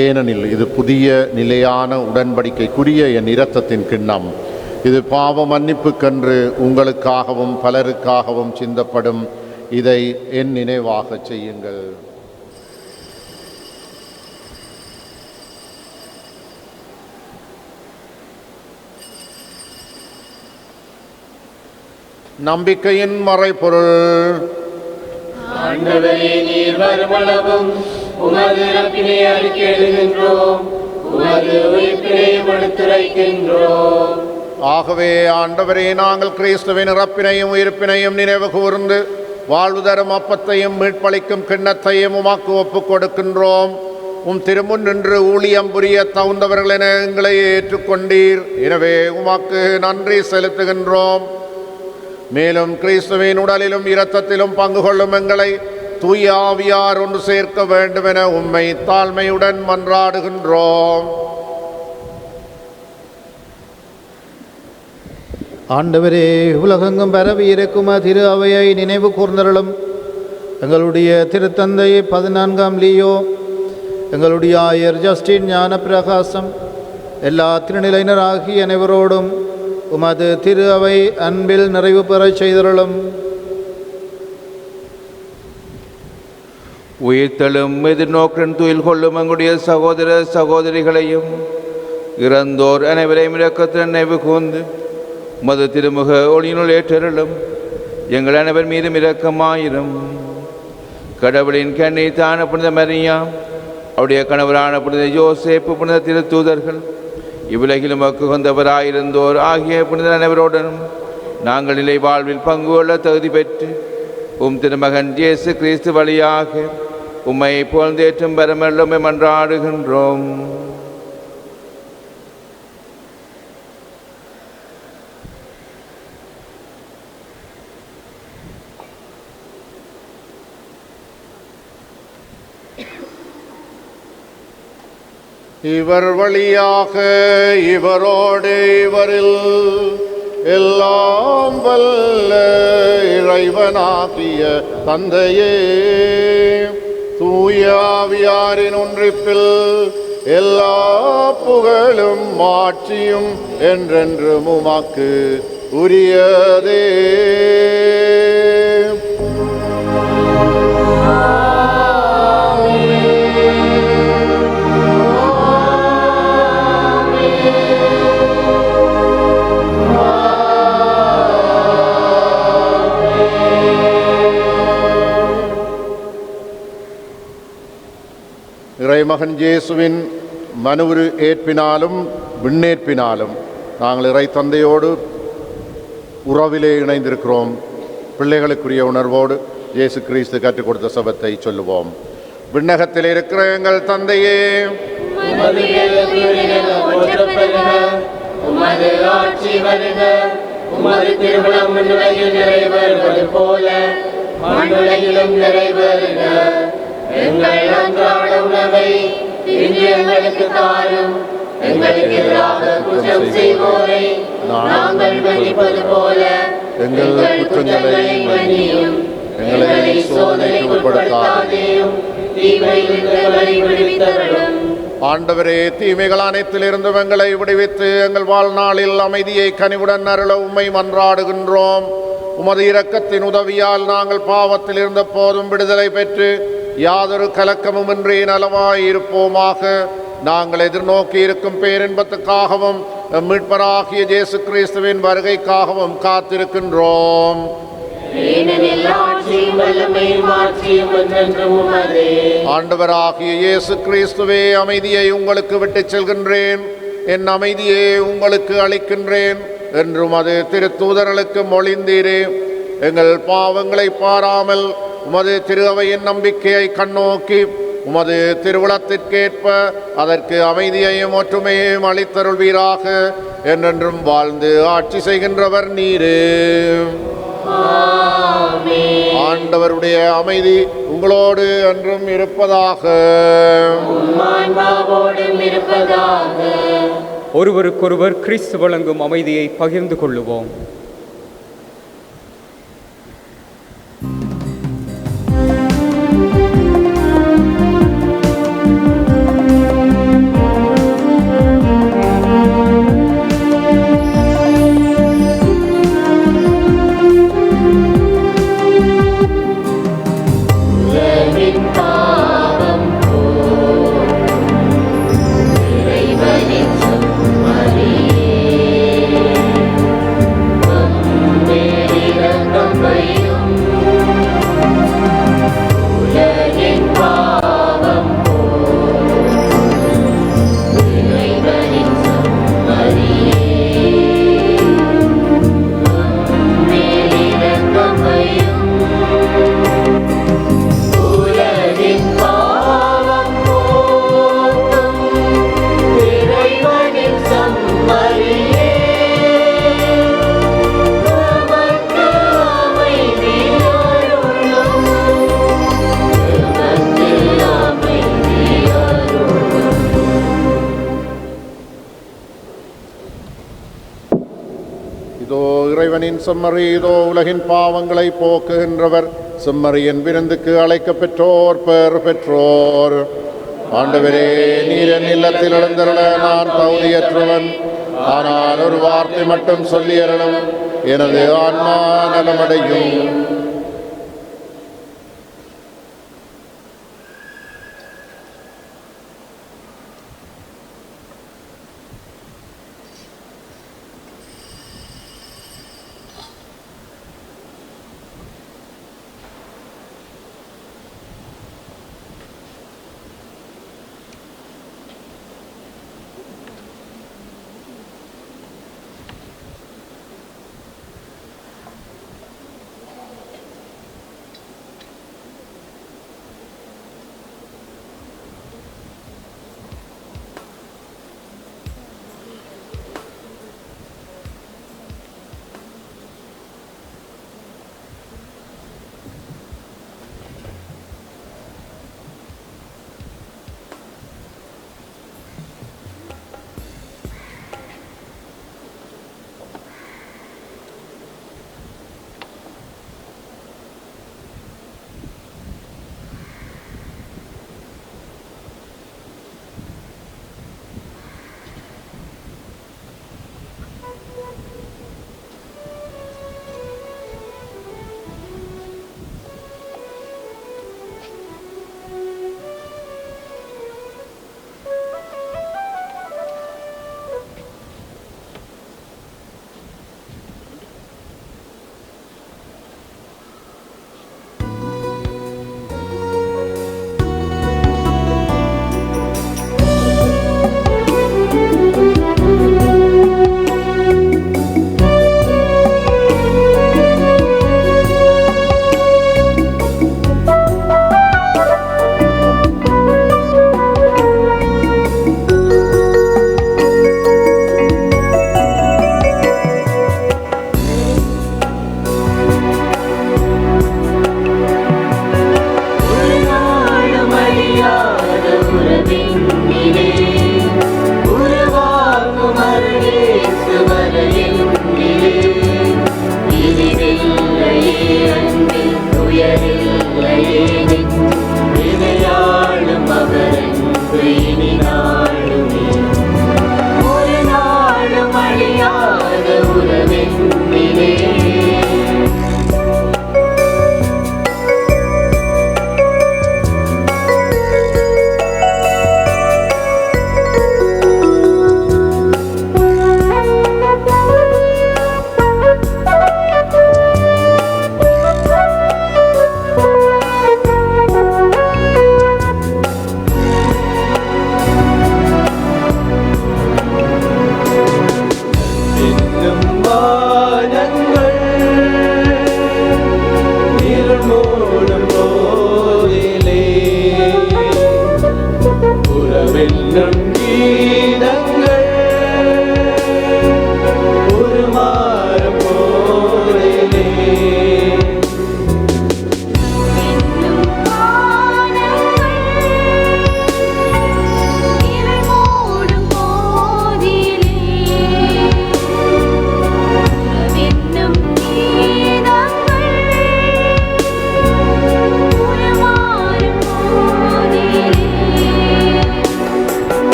Speaker 1: ஏனெனில் இது புதிய நிலையான உடன்படிக்கைக்குரிய என் இரத்தத்தின் கிண்ணம். இது பாவ மன்னிப்புக்கென்று உங்களுக்காகவும் பலருக்காகவும் சிந்தப்படும். இதை என் நினைவாக செய்யுங்கள். நம்பிக்கையின் மறைபொருள்:
Speaker 2: ஆண்டவரே, நீர் வருமளவும் உமது இறப்பினை அறிக்கையிடுகின்றோம், உமது உயிர்ப்பினையும் எடுத்துரைக்கின்றோம்.
Speaker 4: ஆகவே ஆண்டவரே, நாங்கள் கிறிஸ்துவின் இறப்பினையும் உயிர்ப்பினையும் நினைவு கூர்ந்து வாழ்வு தரும் அப்பத்தையும் மீட்பளிக்கும் கிண்ணத்தையும் உமாக்கு ஒப்புக் கொடுக்கின்றோம். உம் திருமுன் நின்று ஊழியம் புரிய தகுந்தவர்கள் என எங்களை ஏற்றுக்கொண்டீர். எனவே உமாக்கு நன்றி செலுத்துகின்றோம். மேலும் கிறிஸ்துவின் உடலிலும் இரத்தத்திலும் பங்கு கொள்ளும் எங்களை தூய ஆவியார் ஒன்று சேர்க்க வேண்டும் என உம்மை தாழ்மையுடன் மன்றாடுகின்றோம்.
Speaker 11: ஆண்டவரே, உலகெங்கும் பரவி இருக்கும் திரு அவையை நினைவு கூர்ந்தருளும். எங்களுடைய திருத்தந்தை 14ஆம் லியோ, எங்களுடைய ஆயர் ஜஸ்டின் ஞான பிரகாசம், எல்லா திருநிலையினராகிய அனைவரோடும் உமது திரு அவை அன்பில் நிறைவு பெறச் செய்தருளும்.
Speaker 10: உயிர்த்தலும் எதிர்நோக்குடன் துயில் கொள்ளும் எங்களுடைய சகோதர சகோதரிகளையும் இறந்தோர் அனைவரையும் இரக்கத்துடன் நினைவு கூர்ந்து உமது திருமுக ஒளியினுள் ஏற்றருளும். எங்கள் அனைவர் மீதும் இரக்கமாயிரும். கடவுளின் கண்ணை தான புனித மரியா, அவருடைய கணவரான புனித யோசேப்பு, புனித திருத்தூதர்கள், இவ்வுலகிலும் வந்தவராயிருந்தோர் ஆகிய புனித அனைவருடனும் நாங்கள் நிலை வாழ்வில் பங்கு கொள்ள தகுதி பெற்று உம் திருமகன் இயேசு கிறிஸ்து வழியாக உம்மை புகழ்ந்தேற்றும் பரமல்லுமை மன்றாடுகின்றோம்.
Speaker 4: இவர் வழியாக இவரோடு இவரில் எல்லாம் வல்ல இறைவனாகிய தந்தையே, தூய ஆவியாரின் ஒன்றிப்பில் எல்லா புகழும் மாட்சியும் என்றென்றும் உமக்கு உரியதே. இறைமகன் இயேசுவின் மனுவுரு ஏற்பினாலும் விண்ணேற்பினாலும் நாங்கள் இறை தந்தையோடு உறவிலே இணைந்திருக்கிறோம். பிள்ளைகளுக்குரிய உணர்வோடு இயேசு கிறிஸ்து கற்றுக் கொடுத்த சபத்தை சொல்லுவோம். விண்ணகத்தில் இருக்கிற எங்கள் தந்தையே,
Speaker 2: உமது ஆட்சி வருக, உமது திருமணம் விண்ணுலகில் நிறைவேறுவது போல மண்ணுலகிலும் நிறைவேறுக. எங்கள் அன்றாட உணவை இன்று எங்களுக்கு தாரும். எங்களுக்கு எதிராக குற்றம் செய்வோரை நாங்கள் மன்னிப்பது போல
Speaker 4: எங்கள் குற்றங்களை மன்னியும். எங்களை சோதனைக்கு உட்படுத்தாதேயும்,
Speaker 2: தீமையிலிருந்து எங்களை விடுவித்தருளும்.
Speaker 4: ஆண்டவரே, தீமைகள் அனைத்திலிருந்தும் எங்களை விடுவித்து எங்கள் வாழ்நாளில் அமைதியை கனிவுடன் அருள உம்மை மன்றாடுகின்றோம். உமது இரக்கத்தின் உதவியால் நாங்கள் பாவத்தில் இருந்த போதும் விடுதலை பெற்று யாதொரு கலக்கமுமின்றி நலமாயிருப்போமாக. நாங்கள் எதிர்நோக்கி இருக்கும் பேரின்பத்துக்காகவும் மீட்பராகிய இயேசு கிறிஸ்துவின் வருகைக்காகவும் காத்திருக்கின்றோம். ஆண்டவராகிய இயேசு கிறிஸ்துவே, அமைதியை உங்களுக்கு விட்டுச் செல்கின்றேன், என் அமைதியை உங்களுக்கு அளிக்கின்றேன் என்றும் அது திருத்தூதர்களுக்கு மொழிந்தீரே. எங்கள் பாவங்களை பாராமல் உமது திரு அவையின் நம்பிக்கையை கண்ணோக்கி உமது திருவுளத்திற்கேற்ப அதற்கு அமைதியையும் ஒற்றுமையையும் அளித்தருள்வீராக. என்றென்றும் வாழ்ந்து ஆட்சி செய்கின்றவர் நீரே. ஆண்டவருடைய அமைதி உங்களோடு என்றும் இருப்பதாக.
Speaker 8: ஒருவருக்கொருவர் கிறிஸ்து வழங்கும் அமைதியை பகிர்ந்து கொள்ளுவோம்.
Speaker 6: இறைவனின் சொல் மரியே,
Speaker 1: இறைவனின் செம்மறியதோ உலகின் பாவங்களை போக்குகின்றவர். செம்மறியின் விருந்துக்கு அழைக்கப் பெற்றோர் பேர் பெற்றோர். ஆண்டவரே, நீர் என் இல்லத்தில் எழுந்தருள நான் தகுதியற்றவன். ஆனால் ஒரு வார்த்தை மட்டும் சொல்லி அருளும், எனது ஆன்மா நலமடையும்.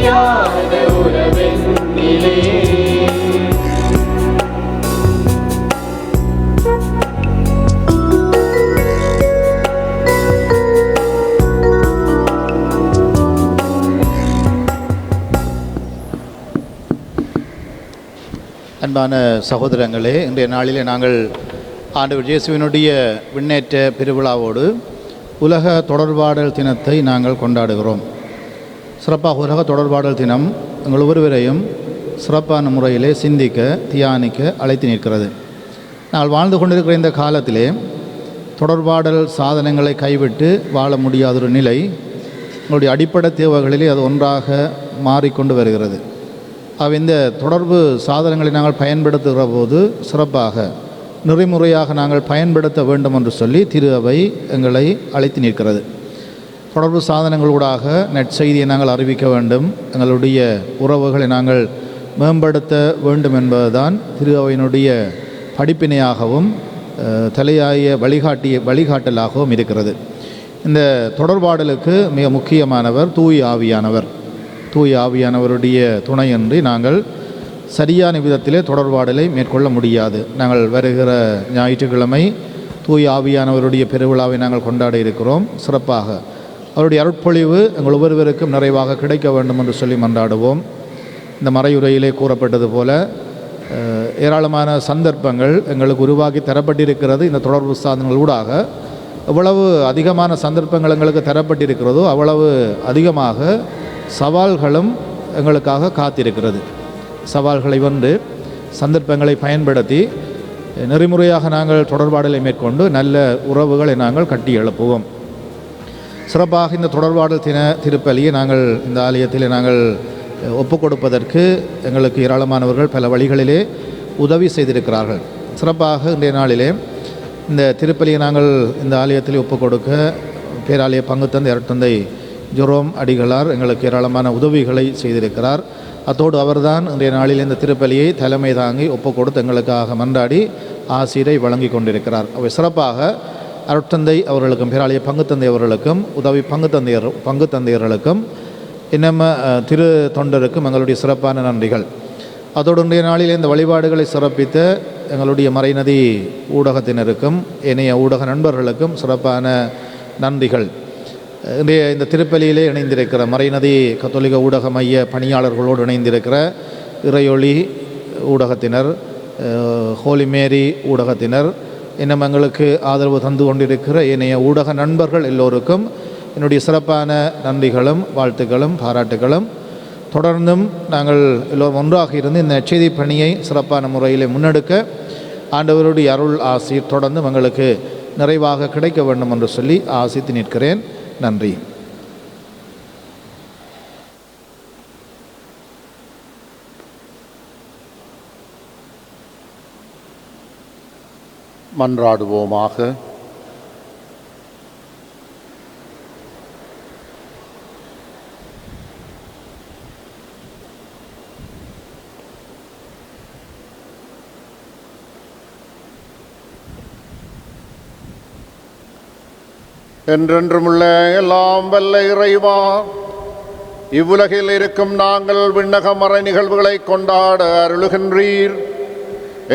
Speaker 2: பிரியாத உறவெண்ணிலே.
Speaker 11: அன்பான சகோதரங்களே, இன்றைய நாளிலே நாங்கள் ஆண்டவர் இயேசுவினுடைய விண்ணேற்ற பெருவிழாவோடு உலக தொடர்பாடல் தினத்தை நாங்கள் கொண்டாடுகிறோம். சிறப்பாக உலக தொடர்பாடல் தினம் எங்கள் ஒவ்வொருவரையும் சிறப்பான முறையிலே சிந்திக்க தியானிக்க அழைத்து நிற்கிறது. நாங்கள் வாழ்ந்து கொண்டிருக்கிற இந்த காலத்திலே தொடர்பாடல் சாதனங்களை கைவிட்டு வாழ முடியாதொரு நிலை எங்களுடைய அடிப்படை தேவைகளிலே அது ஒன்றாக மாறிக்கொண்டு வருகிறது. இந்த தொடர்பு சாதனங்களை நாங்கள் பயன்படுத்துகிற போது சிறப்பாக நெறிமுறையாக நாங்கள் பயன்படுத்த வேண்டும் என்று சொல்லி திரு அவை எங்களை அழைத்து நிற்கிறது. தொடர்பு சாதனங்களூடாக நற்செய்தியை நாங்கள் அறிவிக்க வேண்டும், எங்களுடைய உறவுகளை நாங்கள் மேம்படுத்த வேண்டும் என்பதுதான் திரு அவையினுடைய படிப்பினையாகவும் தலையாய வழிகாட்டலாகவும் இருக்கிறது. இந்த தொடர்பாடலுக்கு மிக முக்கியமானவர் தூய் ஆவியானவர். தூய் ஆவியானவருடைய துணையின்றி நாங்கள் சரியான விதத்திலே தொடர்பாடலை மேற்கொள்ள முடியாது. நாங்கள் வருகிற ஞாயிற்றுக்கிழமை தூய் ஆவியானவருடைய பெருவிழாவை நாங்கள் கொண்டாட இருக்கிறோம். சிறப்பாக அவருடைய அருட்பொழிவு எங்கள் ஒவ்வொருவருக்கும் நிறைவாக கிடைக்க வேண்டும் என்று சொல்லி மன்றாடுவோம். இந்த மறையுரையிலே கூறப்பட்டது போல ஏராளமான சந்தர்ப்பங்கள் எங்களுக்கு உருவாக்கி தரப்பட்டிருக்கிறது. இந்த தொடர்பு சாதனங்களூடாக எவ்வளவு அதிகமான சந்தர்ப்பங்கள் எங்களுக்கு தரப்பட்டிருக்கிறதோ அவ்வளவு அதிகமாக சவால்களும் எங்களுக்காக காத்திருக்கிறது. சவால்களை வென்று சந்தர்ப்பங்களை பயன்படுத்தி நெறிமுறையாக நாங்கள் தொடர்பாடலை மேற்கொண்டு நல்ல உறவுகளை நாங்கள் கட்டி எழுப்புவோம். சிறப்பாக இந்த தொடர்பாடல் திருப்பலியை நாங்கள் இந்த ஆலயத்தில் நாங்கள் ஒப்புக் கொடுப்பதற்கு எங்களுக்கு ஏராளமானவர்கள் பல வழிகளிலே உதவி செய்திருக்கிறார்கள். சிறப்பாக இன்றைய நாளிலே இந்த திருப்பலியை நாங்கள் இந்த ஆலயத்தில் ஒப்புக் கொடுக்க பேராலய பங்குத்தந்தை அருட்தந்தை ஜெரோம் அடிகளார் எங்களுக்கு ஏராளமான உதவிகளை செய்திருக்கிறார். அத்தோடு அவர்தான் இன்றைய நாளில் இந்த திருப்பலியை தலைமை தாங்கி ஒப்புக் கொடுத்து எங்களுக்காக மன்றாடி ஆசிரை வழங்கி கொண்டிருக்கிறார். அவை சிறப்பாக அருட்தந்தை அவர்களுக்கும் பேராலய பங்குத்தந்தை அவர்களுக்கும் உதவி பங்குத்தந்தையர்களுக்கும் இன்னும் திரு தொண்டருக்கும் எங்களுடைய சிறப்பான நன்றிகள். அதோடு இன்றைய நாளில் இந்த வழிபாடுகளை சிறப்பித்த எங்களுடைய மறைநதி ஊடகத்தினருக்கும் இணைய ஊடக நண்பர்களுக்கும் சிறப்பான நன்றிகள். இன்றைய இந்த திருப்பலியிலே இணைந்திருக்கிற மறைநதி கத்தோலிக்க ஊடக மைய பணியாளர்களோடு இணைந்திருக்கிற இறையொளி ஊடகத்தினர், ஹோலி மேரி ஊடகத்தினர், இன்னும் எங்களுக்கு ஆதரவு தந்து கொண்டிருக்கிற இணைய ஊடக நண்பர்கள் எல்லோருக்கும் என்னுடைய சிறப்பான நன்றிகளும் வாழ்த்துக்களும் பாராட்டுகளும். தொடர்ந்தும் நாங்கள் எல்லோரும் ஒன்றாக இருந்து இந்த நற்செய்தி பணியை சிறப்பான முறையில் முன்னெடுக்க ஆண்டவருடைய அருள் ஆசீர் தொடர்ந்தும் எங்களுக்கு நிறைவாக கிடைக்க வேண்டும் என்று சொல்லி ஆசித்து நிற்கிறேன். நன்றி.
Speaker 1: மன்றாடுவோமாக. என்றென்றுமுள்ள எல்லாம் வல்ல இறைவா, இவ்வுலகில் இருக்கும் நாங்கள் விண்ணக மறை நிகழ்வுகளை கொண்டாட அருளுகின்றீர்.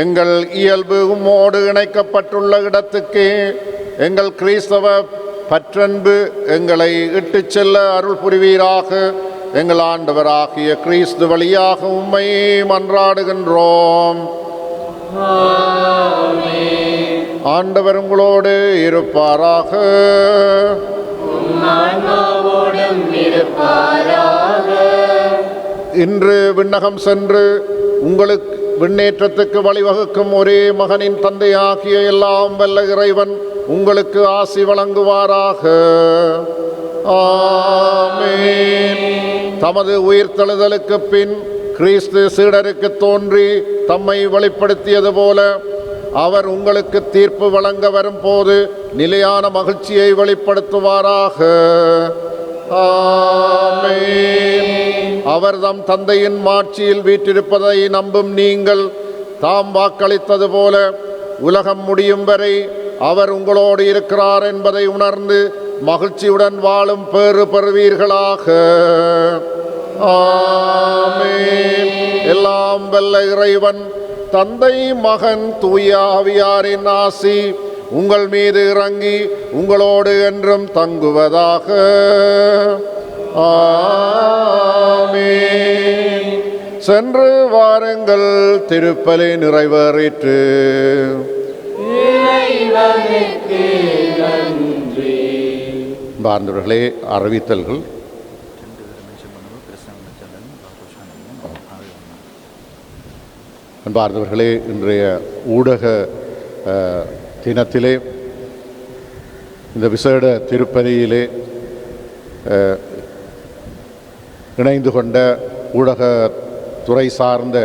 Speaker 1: எங்கள் இயல்பு உம்மோடு இணைக்கப்பட்டுள்ள இடத்துக்கே எங்கள் கிறிஸ்தவ பற்றன்பு எங்களை இட்டுச் செல்ல அருள் புரிவீராக. எங்கள் ஆண்டவராகிய கிறிஸ்து வழியாக உம்மை மன்றாடுகின்றோம். ஆண்டவர் உங்களோடு இருப்பாராக. இன்று விண்ணகம் சென்று உங்களுக்கு விண்ணேற்றத்துக்கு வழிவகுக்கும் ஒரே மகனின் தந்தையாகிய எல்லாம் வல்ல இறைவன் உங்களுக்கு ஆசி வழங்குவாராக. ஆமென். தமது உயிர்த்தெழுதலுக்கு பின் கிறிஸ்து சீடருக்கு தோன்றி தம்மை வெளிப்படுத்தியது போல அவர் உங்களுக்கு தீர்ப்பு வழங்க வரும்போது நிலையான மகிழ்ச்சியை வெளிப்படுத்துவாராக. ஆமென். அவர் தம் தந்தையின் மாட்சியில் வீற்றிருப்பதை நம்பும் நீங்கள் தாம் வாக்களித்தது போல உலகம் முடியும் வரை அவர் உங்களோடு இருக்கிறார் என்பதை உணர்ந்து மகிழ்ச்சியுடன் வாழும் பேறு பெறுவீர்களாக.
Speaker 4: ஆமென். எல்லாம் வல்ல இறைவன் தந்தை மகன் தூய ஆவியாரின் ஆசி உங்கள் மீது இறங்கி உங்களோடு என்றும் தங்குவதாக. ஆமென். சென்று வாருங்கள், திருப்பலி நிறைவேறிற்று. பார்ந்தவர்களே, அறிவித்தல்கள். அன்பார்ந்தவர்களே, இன்றைய ஊடக தினத்திலே இந்த விசேட திருப்பதியிலே இணைந்து கொண்ட ஊடகத்துறை சார்ந்த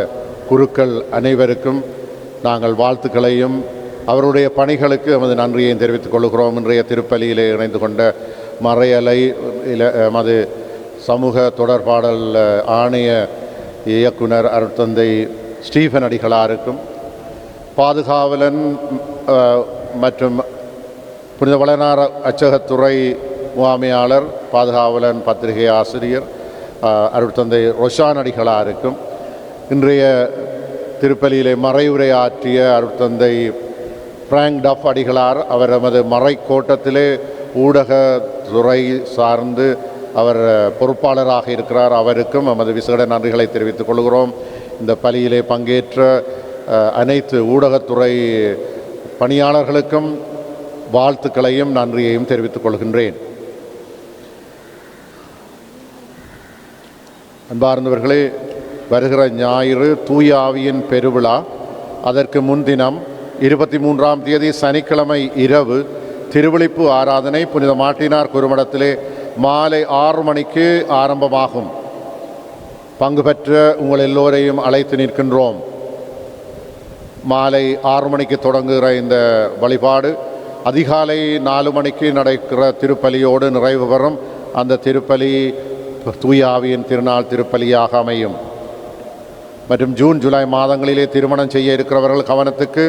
Speaker 4: குருக்கள் அனைவருக்கும் நாங்கள் வாழ்த்துக்களையும் அவருடைய பணிகளுக்கு எமது நன்றியையும் தெரிவித்துக் கொள்கிறோம். இன்றைய திருப்பலியிலே இணைந்து கொண்ட மறையலை எமது சமூக தொடர்பாடல் ஆணைய இயக்குனர் அருட்தந்தை ஸ்டீஃபன் அடிகளாருக்கும், பாதுகாவலன் மற்றும் புனித வளனார் அச்சகத்துறை முகாமையாளர், பாதுகாவலன் பத்திரிகை ஆசிரியர் அருட்தந்தை ரொஷான் அடிகளாருக்கும், இன்றைய திருப்பலியிலே மறைவுரையாற்றிய அருட்தந்தை பிராங்க் டஃப் அடிகளார், அவர் எமது மறைக்கோட்டத்திலே ஊடகத்துறை சார்ந்து அவர் பொறுப்பாளராக இருக்கிறார். அவருக்கும் எமது விசேட நன்றிகளை தெரிவித்துக் கொள்கிறோம். இந்த பலியிலே பங்கேற்ற அனைத்து ஊடகத்துறை பணியாளர்களுக்கும் வாழ்த்துக்களையும் நன்றியையும் தெரிவித்துக் கொள்கின்றேன். அன்பார்ந்தவர்களே, வருகிற ஞாயிறு தூய ஆவியின் பெருவிழா. அதற்கு முன்தினம் 23ஆம் தேதி சனிக்கிழமை இரவு திருவிழிப்பு ஆராதனை புனித மாட்டினார் குருமடத்திலே மாலை 6 மணிக்கு ஆரம்பமாகும். பங்கு பெற்ற உங்கள் எல்லோரையும் அழைத்து நிற்கின்றோம். மாலை 6 மணிக்கு தொடங்குகிற இந்த வழிபாடு அதிகாலை 4 மணிக்கு நடக்கிற திருப்பலியோடு நிறைவு பெறும். அந்த திருப்பலி தூய ஆவியின் திருநாள் திருப்பலியாக அமையும். மற்றும் ஜூன் ஜூலை மாதங்களிலே திருமணம் செய்ய இருக்கிறவர்கள் கவனத்துக்கு,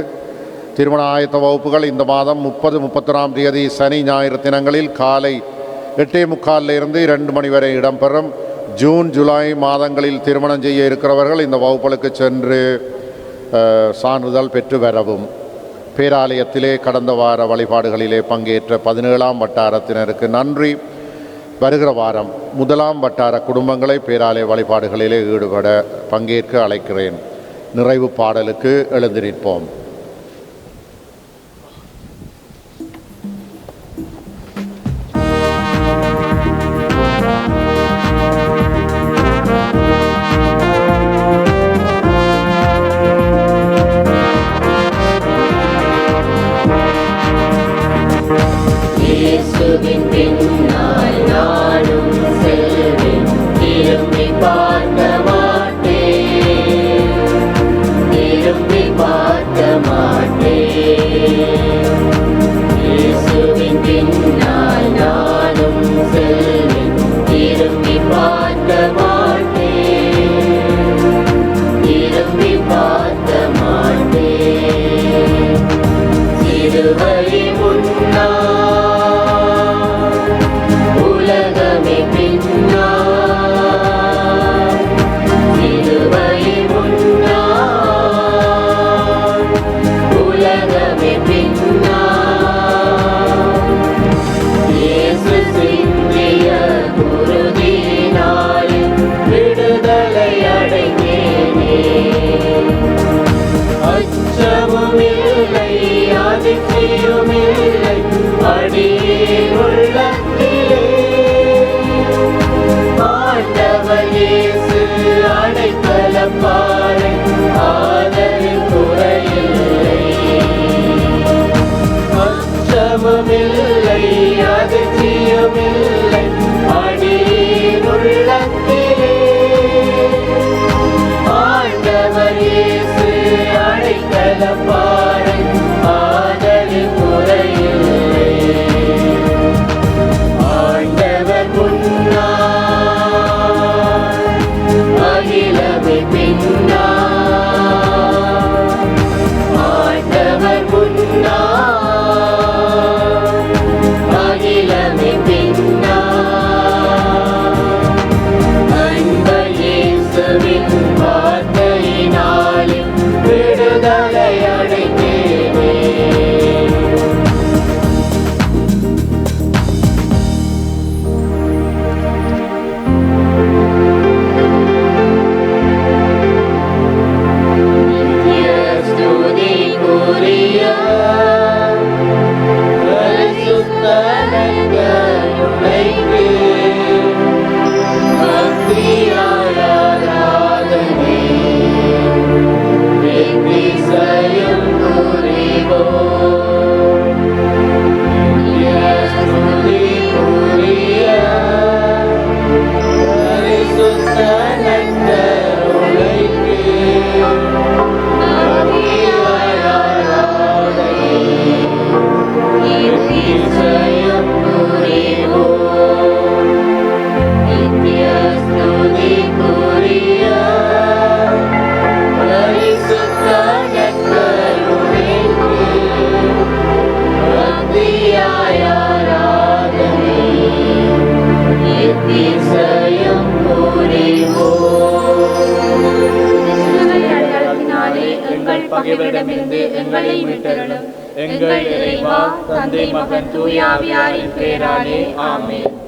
Speaker 4: திருமண ஆயத்த வகுப்புகள் இந்த மாதம் 30, 31ஆம் தேதி சனி ஞாயிறு தினங்களில் காலை 8:45 2 மணி வரை இடம்பெறும். ஜூன் ஜூலை மாதங்களில் திருமணம் செய்ய இருக்கிறவர்கள் இந்த வகுப்புகளுக்கு சென்று சான்றிதழ் பெற்று வரவும். பேராலயத்திலே கடந்த வார வழிபாடுகளிலே பங்கேற்ற 17ஆம் வட்டாரத்தினருக்கு நன்றி. வருகிற வாரம் 1ஆம் வட்டார குடும்பங்களை பேராலய வழிபாடுகளிலே ஈடுபட பங்கேற்க அழைக்கிறேன். நிறைவு பாடலுக்கு எழுந்து நிற்போம்.
Speaker 2: அகிலமே மீட்டருளும். எங்கள் இறைவா, தந்தை, மகன், தூய ஆவியாரின் பெயராலே ஆமென்.